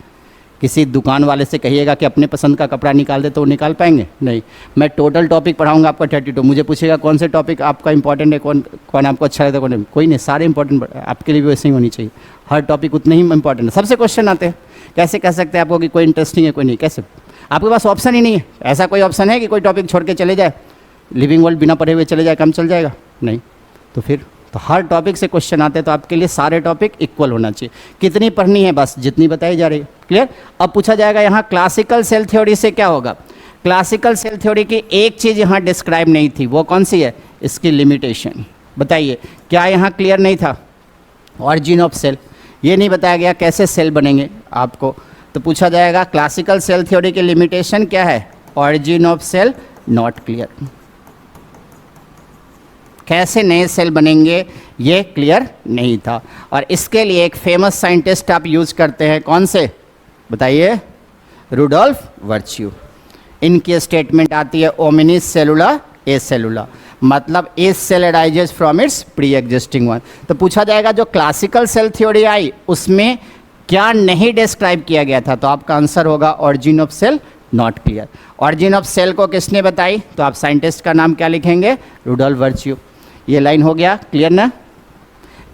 किसी दुकान वाले से कहिएगा कि अपने पसंद का कपड़ा निकाल दे तो वो निकाल पाएंगे नहीं। मैं टोटल टॉपिक पढ़ाऊंगा आपका 32, मुझे पूछेगा कौन से टॉपिक आपका इंपॉर्टेंट है, कौन कौन आपको अच्छा लगता है, कौन नहीं, कोई नहीं, सारे इंपॉर्टेंट आपके लिए भी वैसे ही होनी चाहिए। हर टॉपिक उतने ही इंपॉर्टेंट है। सबसे क्वेश्चन आते हैं, कैसे कह सकते हैं आपको कि कोई इंटरेस्टिंग है कोई नहीं, कैसे? आपके पास ऑप्शन ही नहीं है। ऐसा कोई ऑप्शन है कि कोई टॉपिक छोड़ के चले जाए, लिविंग वर्ल्ड बिना पढ़े हुए चले जाए, काम चल जाएगा? नहीं। तो फिर तो हर टॉपिक से क्वेश्चन आते हैं, तो आपके लिए सारे टॉपिक इक्वल होना चाहिए। कितनी पढ़नी है, बस जितनी बताई जा रही है। क्लियर? अब पूछा जाएगा यहाँ क्लासिकल सेल थ्योरी से क्या होगा। क्लासिकल सेल थ्योरी की एक चीज़ यहाँ डिस्क्राइब नहीं थी, वो कौन सी है? इसकी लिमिटेशन। बताइए क्या यहाँ क्लियर नहीं था? ऑरिजिन ऑफ सेल, ये नहीं बताया गया कैसे सेल बनेंगे आपको। तो पूछा जाएगा क्लासिकल सेल थ्योरी की लिमिटेशन क्या है? Origin of cell not clear. कैसे नए सेल बनेंगे ये क्लियर नहीं था। और इसके लिए एक फेमस साइंटिस्ट आप यूज करते हैं, कौन से बताइए? Rudolf virtue. इनकी स्टेटमेंट आती है ओमिनिस सेलुला ए सेलुला, मतलब a cell arises from its pre existing one. तो पूछा जाएगा जो क्लासिकल सेल थ्योरी आई उसमें क्या नहीं डिस्क्राइब किया गया था, तो आपका आंसर होगा origin of cell not clear. Origin of cell को किसने बताई, तो आप साइंटिस्ट का नाम क्या लिखेंगे? Rudolf virtue. ये लाइन हो गया क्लियर ना?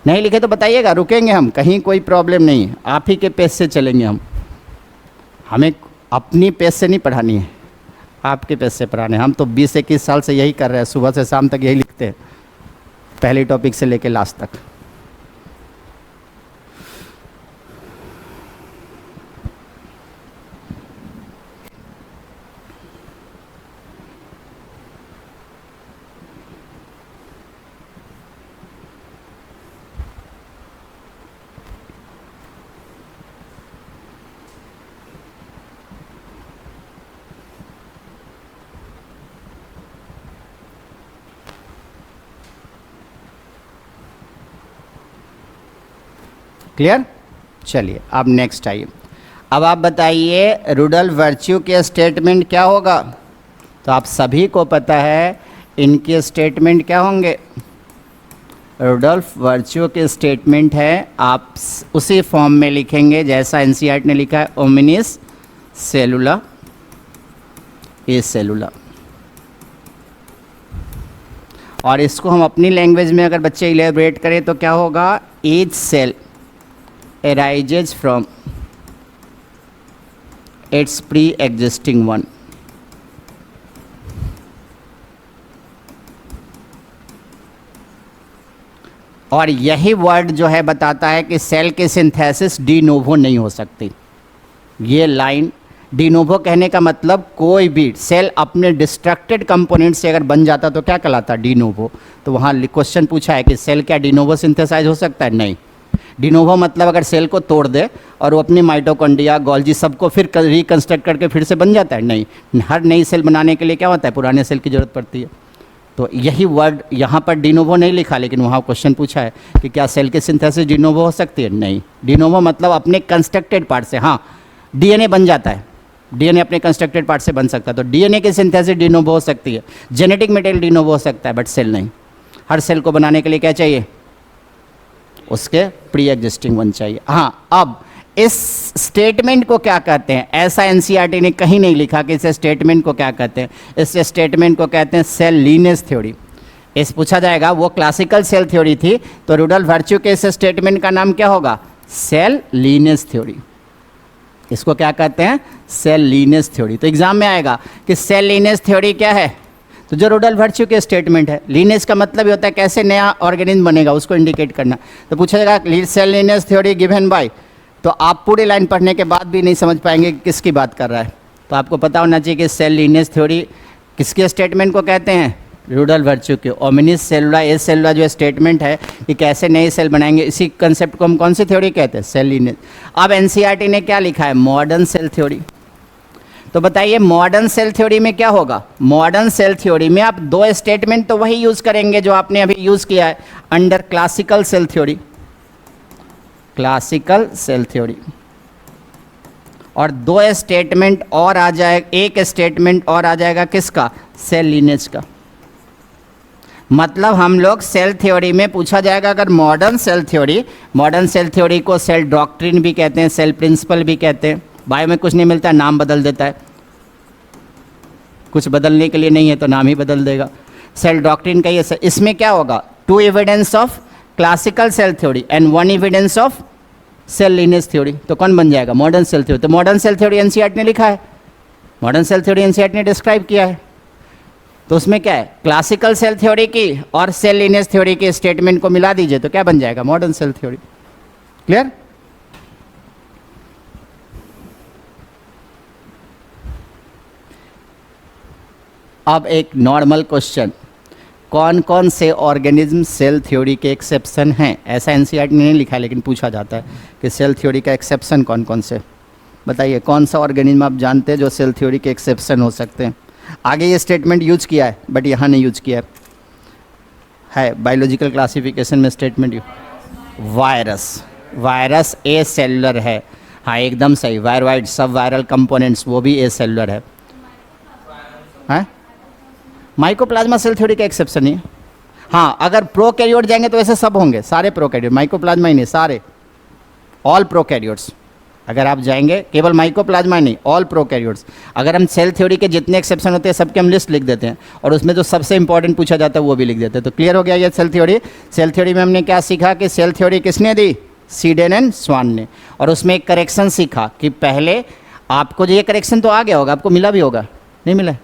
नहीं लिखे तो बताइएगा, रुकेंगे हम, कहीं कोई प्रॉब्लम नहीं है, आप ही के पेज से चलेंगे हम, हमें अपनी पेज से नहीं पढ़ानी है, आपके पेज से पढ़ाने। हम तो 20-21 साल से यही कर रहे हैं, सुबह से शाम तक यही लिखते हैं, पहले टॉपिक से लेके लास्ट तक। क्लियर? चलिए अब नेक्स्ट आइए। अब आप बताइए रुडोल्फ वर्च्यू के स्टेटमेंट क्या होगा? तो आप सभी को पता है इनके स्टेटमेंट क्या होंगे। रुडोल्फ वर्च्यू के स्टेटमेंट है, आप उसी फॉर्म में लिखेंगे जैसा एनसीईआरटी ने लिखा है, ओमिनिस सेलुला ए सेलुला। और इसको हम अपनी लैंग्वेज में अगर बच्चे इलेबरेट करें तो क्या होगा? Each cell arises from its pre-existing one। और यही वर्ड जो है बताता है कि सेल की सिंथेसिस डी नोवो नहीं हो सकती। ये लाइन डी नोवो कहने का मतलब कोई भी सेल अपने डिस्ट्रक्टेड कंपोनेंट से अगर बन जाता तो क्या कहलाता? De novo. तो वहाँ क्वेश्चन पूछा है कि सेल क्या डी नोवो सिंथेसाइज हो सकता है? नहीं। डिनोवो मतलब अगर सेल को तोड़ दे और वो अपनी माइटोकॉन्ड्रिया गोल्जी सबको फिर रिकंस्ट्रक्ट करके फिर से बन जाता है? नहीं। हर नई सेल बनाने के लिए क्या होता है? पुराने सेल की ज़रूरत पड़ती है। तो यही वर्ड यहाँ पर डिनोवो नहीं लिखा, लेकिन वहाँ क्वेश्चन पूछा है कि क्या सेल की सिंथेसिस डिनोवो हो सकती है? नहीं। डिनोवो मतलब अपने कंस्ट्रक्टेड पार्ट से। हाँ, डीएनए बन जाता है, डीएनए अपने कंस्ट्रक्टेड पार्ट से बन सकता है, तो डीएनए की सिंथेसिस डिनोवो हो सकती है, जेनेटिक मटेरियल डिनोवो हो सकता है, बट सेल नहीं। हर सेल को बनाने के लिए क्या चाहिए? उसके प्री एग्जिस्टिंग वन चाहिए। हाँ, अब इस स्टेटमेंट को क्या कहते हैं? ऐसा एनसीईआरटी ने कहीं नहीं लिखा कि इस स्टेटमेंट को क्या कहते हैं। इस स्टेटमेंट को कहते हैं सेल लीनियज थ्योरी। इस पूछा जाएगा, वो क्लासिकल सेल थ्योरी थी, तो रुडोल्फ वर्च्यू के इस स्टेटमेंट का नाम क्या होगा? Cell lineage theory. इसको क्या कहते हैं? Cell lineage theory. तो एग्जाम में आएगा कि सेल लीनियज थ्योरी क्या है, तो जो रुडोल्फ वर्च्यू के स्टेटमेंट है। लीनियज का मतलब ये होता है कैसे नया ऑर्गेनिज्म बनेगा, उसको इंडिकेट करना। तो पूछा जाएगा cell lineage theory given by, तो आप पूरी लाइन पढ़ने के बाद भी नहीं समझ पाएंगे कि किसकी बात कर रहा है। तो आपको पता होना चाहिए कि सेल लीनियज थ्योरी किसके स्टेटमेंट को कहते हैं? रुडोल्फ वर्च्यू के। ओमिनिस सेलुला ए सेलुला जो स्टेटमेंट है कि कैसे नए सेल बनाएंगे, इसी कंसेप्ट को हम कौन सी थ्योरी कहते हैं? Cell lineage. अब एनसीईआरटी ने क्या लिखा है? Modern cell theory. तो बताइए मॉडर्न सेल थ्योरी में क्या होगा? मॉडर्न सेल थ्योरी में आप दो स्टेटमेंट तो वही यूज करेंगे जो आपने अभी यूज किया है under classical cell theory, classical cell theory. और दो स्टेटमेंट और आ जाएगा, एक स्टेटमेंट और आ जाएगा किसका? सेल लीनियज का। मतलब हम लोग सेल थ्योरी में पूछा जाएगा अगर मॉडर्न सेल थ्योरी को सेल डॉक्ट्रिन भी कहते हैं, सेल प्रिंसिपल भी कहते हैं। बायो में कुछ नहीं मिलता है, नाम बदल देता है, कुछ बदलने के लिए नहीं है तो नाम ही बदल देगा। सेल डॉक्ट्रिन का ये इसमें क्या होगा? 2 evidence of classical cell theory and 1 evidence of cell lineage theory. तो कौन बन जाएगा? Modern cell theory. तो मॉडर्न सेल थ्योरी एनसीईआरटी ने लिखा है, मॉडर्न सेल थ्योरी एनसीईआरटी ने डिस्क्राइब किया है। तो उसमें क्या है? क्लासिकल सेल थ्योरी की और सेल लीनियज थ्योरी के स्टेटमेंट को मिला दीजिए तो क्या बन जाएगा? Modern cell theory. क्लियर? अब एक नॉर्मल क्वेश्चन, कौन कौन से ऑर्गेनिज्म सेल थ्योरी के एक्सेप्शन हैं? ऐसा एनसीईआरटी ने नहीं लिखा है, लेकिन पूछा जाता है कि सेल थ्योरी का एक्सेप्शन कौन कौन से। बताइए कौन सा ऑर्गेनिज्म आप जानते हैं जो सेल थ्योरी के एक्सेप्शन हो सकते हैं? आगे ये स्टेटमेंट यूज किया है बट यहाँ नहीं यूज किया है बायोलॉजिकल क्लासिफिकेशन में statement? Virus, virus A cellular है, हाँ एकदम सही। वायरवाइड सब वायरल कंपोनेंट्स वो भी ए सेलुलर है। हाँ माइकोप्लाज्मा सेल थ्योरी का एक्सेप्शन नहीं है। हाँ अगर प्रोकैरियोट जाएंगे तो ऐसे सब होंगे, सारे प्रोकैरियोट, माइकोप्लाज्मा ही नहीं, सारे ऑल प्रोकैरियोट्स। अगर आप जाएंगे केवल माइकोप्लाज्मा नहीं, ऑल प्रोकैरियोट्स। अगर हम सेल थ्योरी के जितने एक्सेप्शन होते हैं सबके हम लिस्ट लिख देते हैं और उसमें जो सबसे इंपॉर्टेंट पूछा जाता है वो भी लिख देते हैं। तो क्लियर हो गया ये सेल थ्योरी। सेल थ्योरी में हमने क्या सीखा कि सेल थ्योरी किसने दी? सीडेन एंड स्वान ने। और उसमें एक करेक्शन सीखा कि पहले आपको जो ये करेक्शन तो आ गया होगा, आपको मिला भी होगा, नहीं मिला?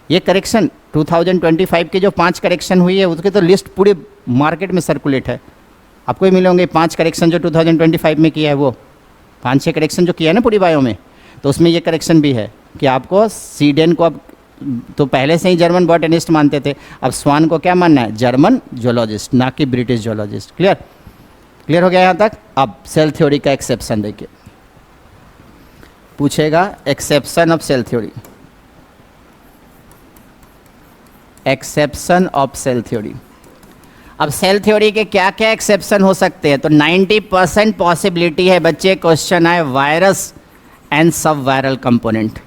ये करेक्शन 2025 की जो 5 करेक्शन हुई है उसकी तो लिस्ट पूरी मार्केट में सर्कुलेट है, आपको ही मिले होंगे 5 करेक्शन जो 2025 में किया है, वो 5-6 करेक्शन जो किया है ना पूरी बायो में, तो उसमें ये करेक्शन भी है कि आपको सीडेन को अब तो पहले से ही जर्मन बॉटनिस्ट मानते थे, अब स्वान को क्या मानना है? जर्मन जोलॉजिस्ट, ना कि ब्रिटिश जोलॉजिस्ट। क्लियर? क्लियर हो गया यहाँ तक? अब सेल थ्योरी का एक्सेप्शन देखिए, पूछेगा exception of cell theory, exception of cell theory. अब सेल थ्योरी के क्या क्या एक्सेप्शन हो सकते हैं? तो 90% पॉसिबिलिटी है बच्चे क्वेश्चन आए वायरस एंड सब वायरल कंपोनेंट।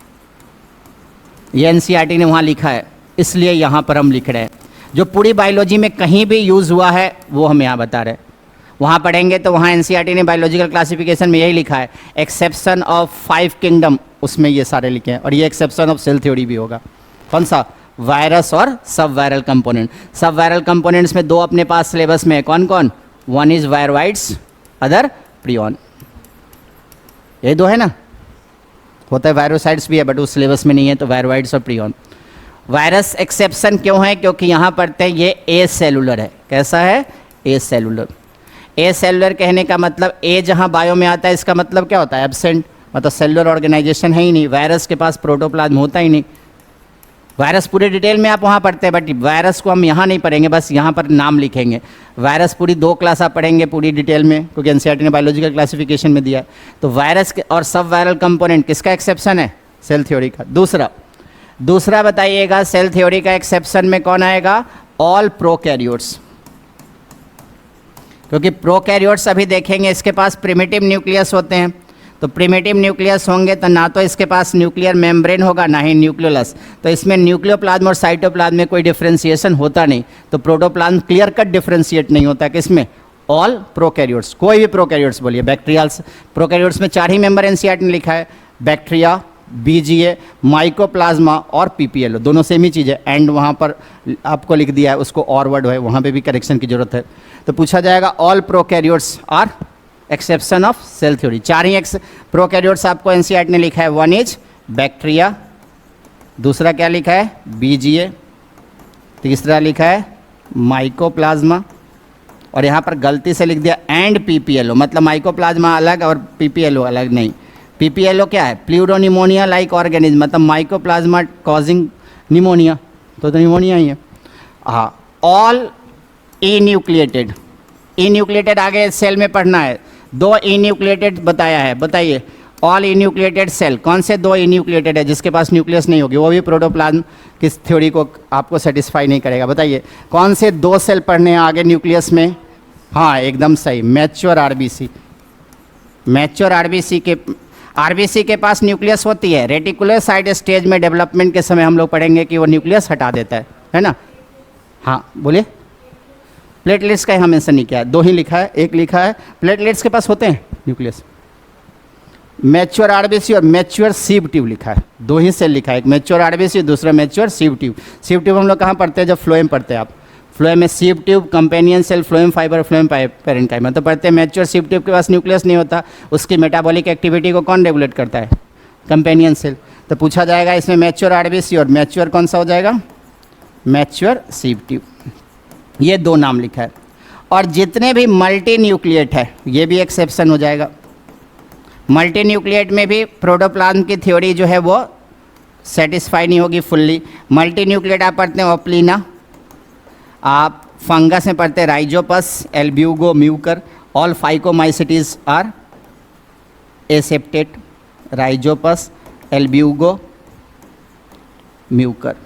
ये एनसीईआरटी ने वहाँ लिखा है, इसलिए यहाँ पर हम लिख रहे हैं। जो पूरी बायोलॉजी में कहीं भी यूज़ हुआ है वो हम यहाँ बता रहे हैं। वहाँ पढ़ेंगे तो वहाँ एनसीईआरटी ने बायोलॉजिकल क्लासिफिकेशन में यही लिखा है, एक्सेप्शन ऑफ 5 किंगडम, उसमें ये सारे लिखे हैं। और ये एक्सेप्शन ऑफ सेल थ्योरी भी होगा। कौन सा? वायरस और sub viral component. Sub viral components में 2 अपने पास सिलेबस में है, कौन कौन? One is viroids, other prion. ये 2 है ना, होता है वायरोसाइड्स भी है बट उस सिलेबस में नहीं है, तो वायरवाइड्स और प्रियॉन। वायरस एक्सेप्शन क्यों है? क्योंकि यहाँ पढ़ते हैं ये ए सेलुलर है। कैसा है? ए सेलुलर। ए सेलुलर कहने का मतलब ए जहाँ बायो में आता है इसका मतलब क्या होता है? एब्सेंट, मतलब सेलुलर ऑर्गेनाइजेशन है ही नहीं। वायरस के पास प्रोटोप्लाज्म होता ही नहीं। वायरस पूरे डिटेल में आप वहाँ पढ़ते हैं बट वायरस को हम यहाँ नहीं पढ़ेंगे, बस यहाँ पर नाम लिखेंगे। वायरस पूरी 2 क्लास आप पढ़ेंगे पूरी डिटेल में, क्योंकि एनसीईआरटी ने बायोलॉजिकल क्लासिफिकेशन में दिया है। तो वायरस के और सब वायरल कंपोनेंट किसका एक्सेप्शन है? सेल थ्योरी का। दूसरा बताइएगा सेल थ्योरी का एक्सेप्शन में कौन आएगा? All prokaryotes. क्योंकि प्रोकैरियोट्स अभी देखेंगे इसके पास प्रिमिटिव न्यूक्लियस होते हैं, तो प्रिमिटिव न्यूक्लियस होंगे तो ना तो इसके पास न्यूक्लियर मेम्ब्रेन होगा ना ही न्यूक्लियोलस, तो इसमें न्यूक्लियोप्लाज्म और साइटोप्लाज्म में कोई डिफ्रेंशिएशन होता नहीं। तो प्रोटोप्लाज्म क्लियर कट डिफ्रेंशिएट नहीं होता किसमें? All prokaryotes. कोई भी प्रोकैरियोट्स बोलिए, बैक्टीरियल्स प्रोकैरियोट्स में 4 ही मेंबर एनसीईआरटी ने लिखा है, बैक्टीरिया, बीजीए, माइकोप्लाज्मा और पीपीएलओ, दोनों सेम ही चीज़ है। एंड वहाँ पर आपको लिख दिया है, उसको और वर्ड है, वहाँ पे भी करेक्शन की जरूरत है। तो पूछा जाएगा all prokaryotes are exception of cell theory. 4 ही प्रोकैरियोट्स आपको एनसीईआरटी ने लिखा है। वन इज बैक्टीरिया, दूसरा क्या लिखा है? बीजीए, तीसरा लिखा है माइकोप्लाज्मा, और यहाँ पर गलती से लिख दिया एंड पीपीएलओ, मतलब माइकोप्लाज्मा अलग और पीपीएलओ अलग नहीं। पीपीएलओ क्या है? प्लूरोनिमोनिया लाइक ऑर्गेनिज्म, मतलब माइकोप्लाज्मा कॉजिंग निमोनिया, तो निमोनिया ही है। हाँ, ऑल ई न्यूक्लिएटेड। ई न्यूक्लिएटेड आगे सेल में पढ़ना है। 2 ई न्यूक्लिएटेड बताया है, बताइए ऑल ई न्यूक्लिएटेड सेल, कौन से 2 ई न्यूक्लिएटेड है जिसके पास न्यूक्लियस नहीं होगी? वो भी प्रोटोप्लाज्म किस थ्योरी को आपको सेटिस्फाई नहीं करेगा? बताइए कौन से 2 सेल पढ़ने हैं आगे न्यूक्लियस में? हाँ एकदम सही, मैच्योर आरबीसी। मैच्योर आरबीसी के पास न्यूक्लियस होती है। रेटिकुलर साइड स्टेज में डेवलपमेंट के समय हम लोग पढ़ेंगे कि वो न्यूक्लियस हटा देता है ना? हाँ बोलिए। प्लेटलेट्स का यहाँ मेंशन नहीं किया है, 2 ही लिखा है, एक लिखा है प्लेटलेट्स के पास होते हैं न्यूक्लियस। मैच्योर आरबीसी और मैच्योर सीव ट्यूब लिखा है, 2 ही सेल लिखा है, एक मैच्योर आरबीसी दूसरा mature sieve tube. Sieve tube हम लोग कहाँ पढ़ते हैं? जब फ्लोएम पढ़ते हैं आप, फ्लोएम में sieve tube, companion cell, phloem fibre, phloem parenchyma, तो पढ़ते हैं मैच्योर सीव ट्यूब के पास न्यूक्लियस नहीं होता, उसकी मेटाबॉलिक एक्टिविटी को कौन रेगुलेट करता है? Companion cell. तो पूछा जाएगा इसमें मैच्योर आरबीसी और मैच्योर कौन सा हो जाएगा? Mature sieve tube. ये 2 नाम लिखा है। और जितने भी मल्टी न्यूक्लिएट है ये भी एक्सेप्शन हो जाएगा। मल्टी न्यूक्लिएट में भी प्रोटोप्लाज्म की थ्योरी जो है वो सेटिस्फाई नहीं होगी फुल्ली। मल्टी न्यूक्लिएट आप पढ़ते हैं ओप्लिना, आप फंगस में पढ़ते हैं Rhizopus, Albugo, Mucor. All Phycomycetes are accepted, Rhizopus, Albugo, Mucor.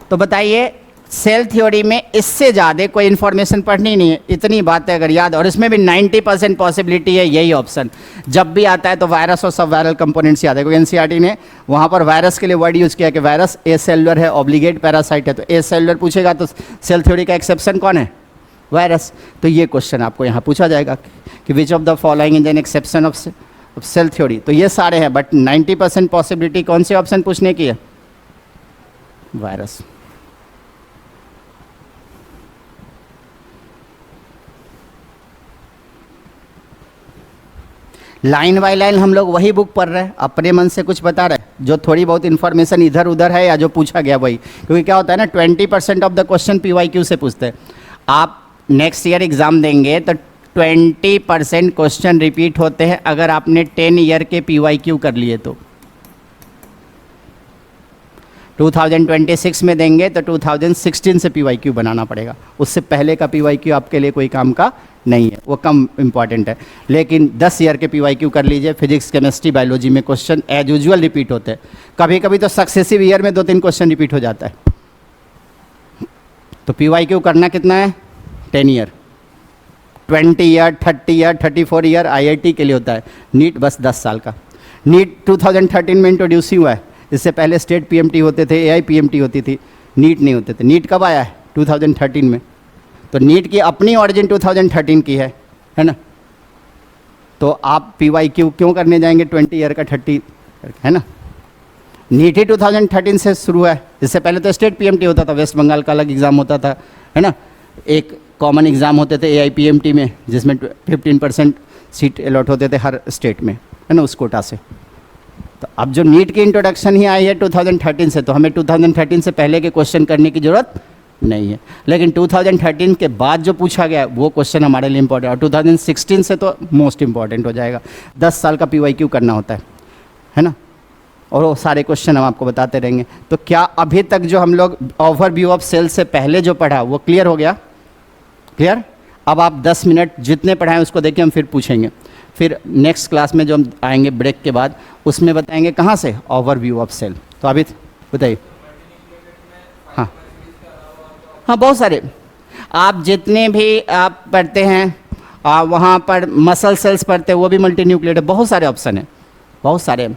तो बताइए सेल थ्योरी में इससे ज़्यादा कोई इन्फॉर्मेशन पढ़नी नहीं है, इतनी बातें अगर याद, और इसमें भी 90% पॉसिबिलिटी है यही ऑप्शन जब भी आता है तो वायरस और सब वायरल कंपोनेंट्स याद है, क्योंकि एनसीईआरटी ने वहाँ पर वायरस के लिए वर्ड यूज़ किया कि वायरस ए सेलुलर है, ऑब्लिगेट पैरासाइट है, तो ए सेलुलर पूछेगा तो सेल थ्योरी का एक्सेप्शन कौन है? वायरस। तो ये क्वेश्चन आपको यहाँ पूछा जाएगा कि which of the following is an exception of cell theory. तो ये सारे हैं, बट 90% पॉसिबिलिटी कौन से ऑप्शन पूछने की है? वायरस। लाइन बाय लाइन हम लोग वही बुक पढ़ रहे हैं, अपने मन से कुछ बता रहे हैं, जो थोड़ी बहुत इन्फॉर्मेशन इधर उधर है या जो पूछा गया वही, क्योंकि क्या होता है ना 20% ऑफ द क्वेश्चन PYQ से पूछते हैं। आप नेक्स्ट ईयर एग्ज़ाम देंगे तो 20% क्वेश्चन रिपीट होते हैं अगर आपने 10 ईयर के PYQ कर लिए तो। 2026 में देंगे तो 2016 से PYQ बनाना पड़ेगा, उससे पहले का PYQ आपके लिए कोई काम का नहीं है, वो कम इम्पॉर्टेंट है। लेकिन 10 ईयर के PYQ कर लीजिए, फिजिक्स केमिस्ट्री बायोलॉजी में क्वेश्चन एज यूजुअल रिपीट होते हैं, कभी कभी तो सक्सेसिव ईयर में 2-3 क्वेश्चन रिपीट हो जाता है। तो PYQ करना कितना है? 10 year, 20 year, 30 year, 34 year IIT के लिए होता है। नीट बस 10 साल का। नीट 2013 में इंट्रोड्यूस ही हुआ है, इससे पहले स्टेट PMT होते थे, AIPMT होती थी, नीट नहीं होते थे। नीट कब आया है? 2013 में। तो नीट की अपनी ऑरिजिन 2013 की है ना। तो आप PYQ क्यों करने जाएंगे 20 ईयर का 30 है ना। नीट ही 2013 से शुरू हुआ है, इससे पहले तो स्टेट PMT होता था, वेस्ट बंगाल का अलग एग्ज़ाम होता था है ना। एक कॉमन एग्ज़ाम होते थे AIPMT में, जिसमें 15% सीट अलॉट होते थे हर स्टेट में है ना, उस कोटा से। तो अब जो नीट की इंट्रोडक्शन ही आई है 2013 से, तो हमें 2013 से पहले के क्वेश्चन करने की ज़रूरत नहीं है। लेकिन 2013 के बाद जो पूछा गया वो क्वेश्चन हमारे लिए इंपॉर्टेंट है, और 2016 से तो मोस्ट इंपॉर्टेंट हो जाएगा। 10 साल का PYQ करना होता है ना, और वो सारे क्वेश्चन हम आपको बताते रहेंगे। तो क्या अभी तक जो हम लोग ओवरव्यू ऑफ सेल से पहले जो पढ़ा वो क्लियर हो गया? क्लियर? अब आप 10 मिनट जितने पढ़ाएं उसको देखिए, हम फिर पूछेंगे। फिर नेक्स्ट क्लास में जो हम आएंगे ब्रेक के बाद, उसमें बताएंगे कहाँ से, ओवरव्यू ऑफ सेल। तो अभी बताइए। हाँ हाँ, बहुत सारे आप जितने भी आप पढ़ते हैं वहाँ पर मसल सेल्स पढ़ते हैं, वो भी मल्टी न्यूक्लिएट है, बहुत सारे ऑप्शन हैं, बहुत सारे।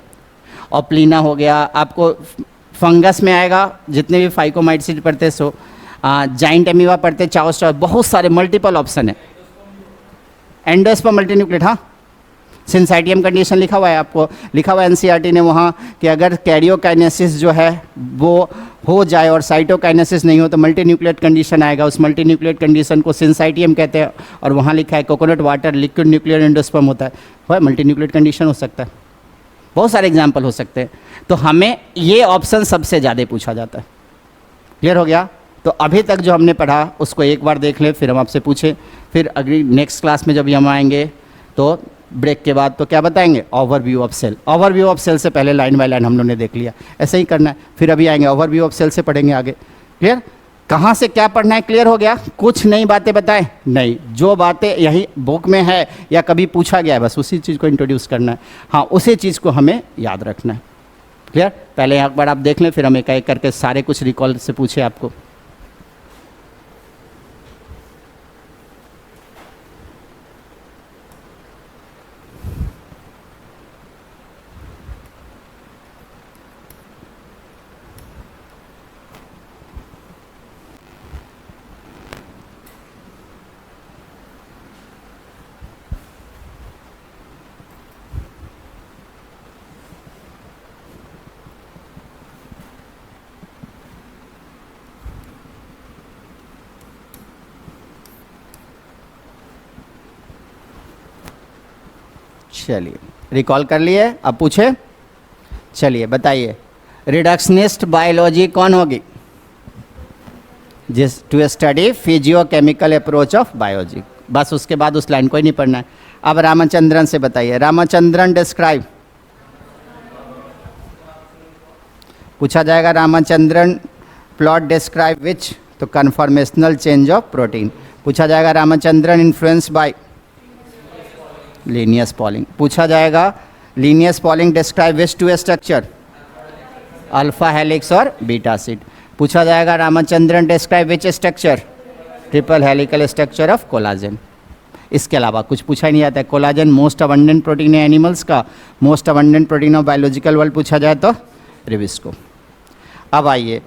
और प्लीना हो गया, आपको फंगस में आएगा, जितने भी फाइकोमाइटसीड पढ़ते हैं, सो जाइंट एमीवा पढ़ते, चाओस्टर, बहुत सारे मल्टीपल ऑप्शन है। एंडोस्पर्म मल्टी न्यूक्लिएट, हाँ। सिंसाइटियम कंडीशन लिखा हुआ है, आपको लिखा हुआ है एनसीईआरटी ने वहाँ कि अगर कैरियोकाइनेसिस जो है वो हो जाए और साइटोकाइनेसिस नहीं हो तो मल्टी न्यूक्लिएट कंडीशन आएगा। उस मल्टी न्यूक्लिएट कंडीशन को सिंसाइटियम कहते हैं, और वहाँ लिखा है coconut water liquid nuclear endosperm होता है, वह मल्टी न्यूक्लिएट कंडीशन हो सकता है। बहुत सारे एग्जाम्पल हो सकते हैं। तो हमें ये ऑप्शन सबसे ज़्यादा पूछा जाता है। क्लियर हो गया? तो अभी तक जो हमने पढ़ा उसको एक बार देख लें, फिर हम आपसे पूछें। फिर अगली नेक्स्ट क्लास में जब हम आएंगे तो ब्रेक के बाद तो क्या बताएंगे, overview of cell. Overview of cell से पहले लाइन बाय लाइन हम लोगों ने देख लिया, ऐसे ही करना है। फिर अभी आएंगे ओवरव्यू ऑफ सेल से पढ़ेंगे आगे। क्लियर? कहाँ से क्या पढ़ना है क्लियर हो गया? कुछ नई बातें बताएं नहीं, जो बातें यही बुक में है या कभी पूछा गया है बस उसी चीज़ को इंट्रोड्यूस करना है। हाँ, उसी चीज़ को हमें याद रखना है। क्लियर? पहले एक बार आप देख लें, फिर हम एक एक करके सारे कुछ रिकॉल से पूछे आपको। चलिए, रिकॉल कर लिए, अब पूछे। चलिए बताइए, रिडक्शनिस्ट बायोलॉजी कौन होगी? जिस to study physiochemical approach of biology. बस उसके बाद उस लाइन को ही नहीं पढ़ना है। अब रामचंद्रन से बताइए, रामचंद्रन डिस्क्राइब। पूछा जाएगा रामचंद्रन प्लॉट डिस्क्राइब विच, तो कन्फॉर्मेशनल चेंज ऑफ प्रोटीन। पूछा जाएगा Ramachandran influence by Linus Pauling. पूछा जाएगा Linus Pauling describe which two structure, alpha helix और बीटा सीट। पूछा जाएगा Ramachandran describe which structure, triple helical structure of collagen. इसके अलावा कुछ पूछा ही नहीं जाता है। कोलाजन मोस्ट अबंडेंट प्रोटीन है एनिमल्स का, most abundant protein of biological world पूछा जाए तो रिविस्को। अब आइए,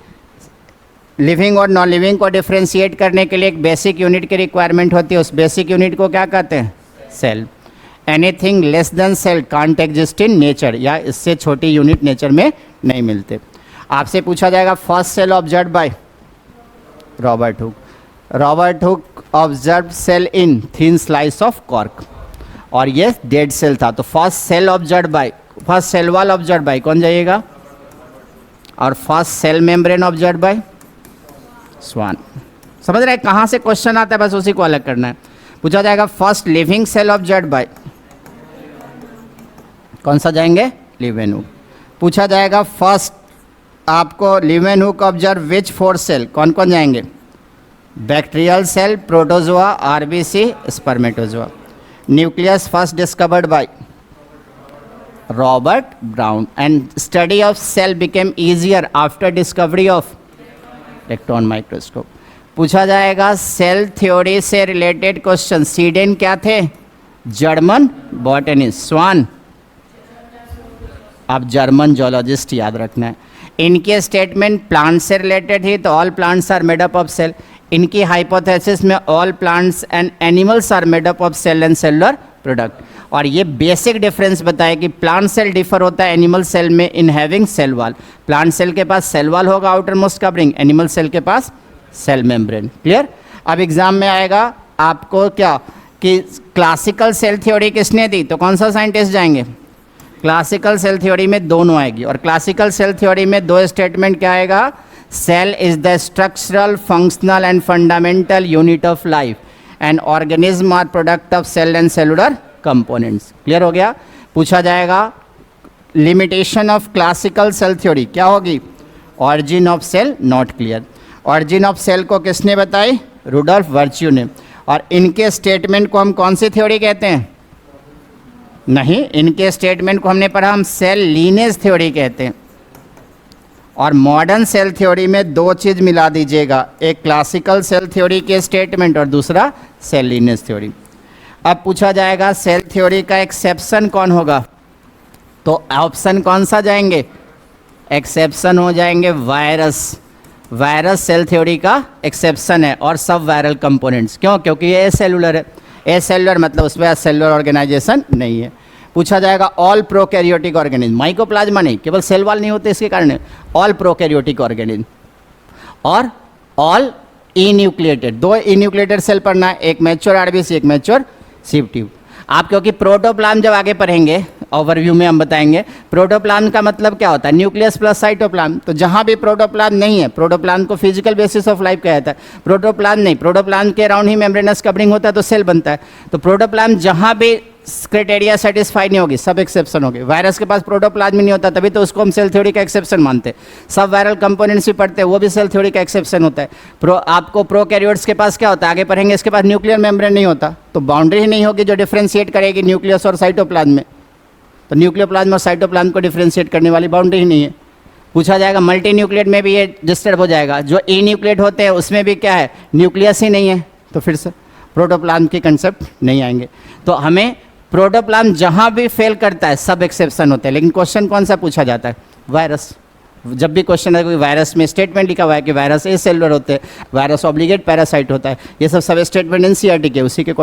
लिविंग और नॉन लिविंग को डिफ्रेंशिएट करने के लिए एक बेसिक यूनिट की रिक्वायरमेंट होती है। उस बेसिक यूनिट को क्या कहते हैं? Cell. Anything less than cell can't exist in nature, या इससे छोटी यूनिट नेचर में नहीं मिलते। आपसे पूछा जाएगा first cell observe by Robert Hooke. Robert Hooke observe cell in thin slice of cork, और ये डेड सेल था। तो first cell observe by, first cell wall observe by कौन जाइएगा? और first cell membrane observe by Swann. समझ रहे हैं कहाँ से क्वेश्चन आता है, बस उसी को अलग करना है। पूछा जाएगा first living cell observe by, कौन सा जाएंगे? लीवेनहुक। पूछा जाएगा फर्स्ट आपको लीवेनहुक ऑब्जर्व विच 4 सेल, कौन कौन जाएंगे? Bacterial cell, protozoa, RBC, spermatozoa. Nucleus first discovered by Robert Brown, and study of cell became easier after discovery of electron microscope. पूछा जाएगा सेल थ्योरी से रिलेटेड क्वेश्चन, सीडेन क्या थे? German botanist. स्वान आप German zoologist याद रखना है। इनके स्टेटमेंट प्लांट से रिलेटेड ही, तो all plants are made up of cell. इनकी हाइपोथेसिस में all plants and animals are made up of cell and cellular product. और ये बेसिक डिफरेंस बताया कि प्लांट सेल डिफर होता है एनिमल सेल में in having cell wall. Plant cell के पास सेल वॉल होगा outer most covering, animal cell के पास सेल मेम्ब्रेन। क्लियर? अब एग्जाम में आएगा आपको क्या कि क्लासिकल सेल थ्योरी किसने दी, तो कौन सा साइंटिस्ट जाएंगे? क्लासिकल सेल थ्योरी में दोनों आएगी, और क्लासिकल सेल थ्योरी में 2 स्टेटमेंट क्या आएगा? Cell is the structural, functional and fundamental unit of life, and organism are product of cell and cellular components. Clear हो गया? पूछा जाएगा limitation of classical cell theory क्या होगी? Origin of cell not clear. Origin of cell को किसने बताई? Rudolf virtue ने। और इनके स्टेटमेंट को हम कौन सी थ्योरी कहते हैं? नहीं, इनके स्टेटमेंट को हमने पढ़ा, हम सेल लीनेज थ्योरी कहते हैं। और मॉडर्न सेल थ्योरी में 2 चीज़ मिला दीजिएगा, एक क्लासिकल सेल थ्योरी के स्टेटमेंट और दूसरा सेल लीनेज थ्योरी। अब पूछा जाएगा सेल थ्योरी का एक्सेप्शन कौन होगा, तो ऑप्शन कौन सा जाएंगे? एक्सेप्शन हो जाएंगे वायरस। वायरस सेल थ्योरी का एक्सेप्शन है, और सब वायरल कंपोनेंट्स। क्यों? क्योंकि ये एसेलुलर है। एसेलुलर मतलब उसमें सेलुलर ऑर्गेनाइजेशन नहीं है। पूछा जाएगा ऑल प्रोकैरियोटिक ऑर्गेनिज्म, माइकोप्लाज्मा नहीं, केवल सेल वॉल नहीं होते इसके कारण, ऑल प्रोकैरियोटिक ऑर्गेनिज्म और ऑल इन्यूक्लिएटेड। 2 इन्यूक्लिएटेड सेल पढ़ना है, एक मैच्योर आरबीसी, एक मैच्योर सीव ट्यूब। आप क्योंकि प्रोटोप्लाज्म जब आगे पढ़ेंगे ओवरव्यू में हम बताएंगे, प्रोटोप्लाज्म का मतलब क्या होता है? Nucleus plus cytoplasm. तो जहाँ भी प्रोटोप्लाज्म नहीं है, प्रोटोप्लाज्म को फिजिकल बेसिस ऑफ लाइफ कहा जाता है। प्रोटोप्लाज्म नहीं, प्रोटोप्लाज्म के अराउंड ही मेम्ब्रेनस कवरिंग होता है तो सेल बनता है। तो प्रोटोप्लाज्म जहाँ भी क्राइटेरिया सेटिस्फाई नहीं होगी, सब एक्सेप्शन होगी। वायरस के पास प्रोटोप्लाज्म नहीं होता, तभी तो उसको हम सेल थ्योरी का एक्सेप्शन मानते हैं। सब वायरल कंपोनेंट्स भी पढ़ते हैं, वो भी सेल थ्योरी का एक्सेप्शन होता है। आपको प्रोकैरियोट्स के पास क्या होता है, आगे पढ़ेंगे, इसके पास न्यूक्लियर मेम्ब्रेन नहीं होता, तो बाउंड्री ही नहीं होगी जो डिफ्रेंशिएट करेगी न्यूक्लियस और साइटोप्लाज्म में। तो न्यूक्लियोप्लाज्म और साइटोप्लाज्म को डिफ्रेंशिएट करने वाली बाउंड्री ही नहीं है। पूछा जाएगा मल्टी न्यूक्लिएट में भी ये डिस्टर्ब हो जाएगा। जो ई न्यूक्लिएट होते हैं उसमें भी क्या है? न्यूक्लियस ही नहीं है, तो फिर से प्रोटोप्लाज्म के कंसेप्ट नहीं आएंगे। तो हमें प्रोटोप्लाज्म जहाँ भी फेल करता है सब एक्सेप्शन होते हैं, लेकिन क्वेश्चन कौन सा पूछा जाता है? वायरस। जब भी क्वेश्चन है कोई वायरस में स्टेटमेंट लिखा हुआ है कि वायरस ए सेलुलर होते हैं, वायरस ऑब्लिगेट पैरासाइट होता है, ये सब स्टेटमेंट एनसीईआरटी के उसी के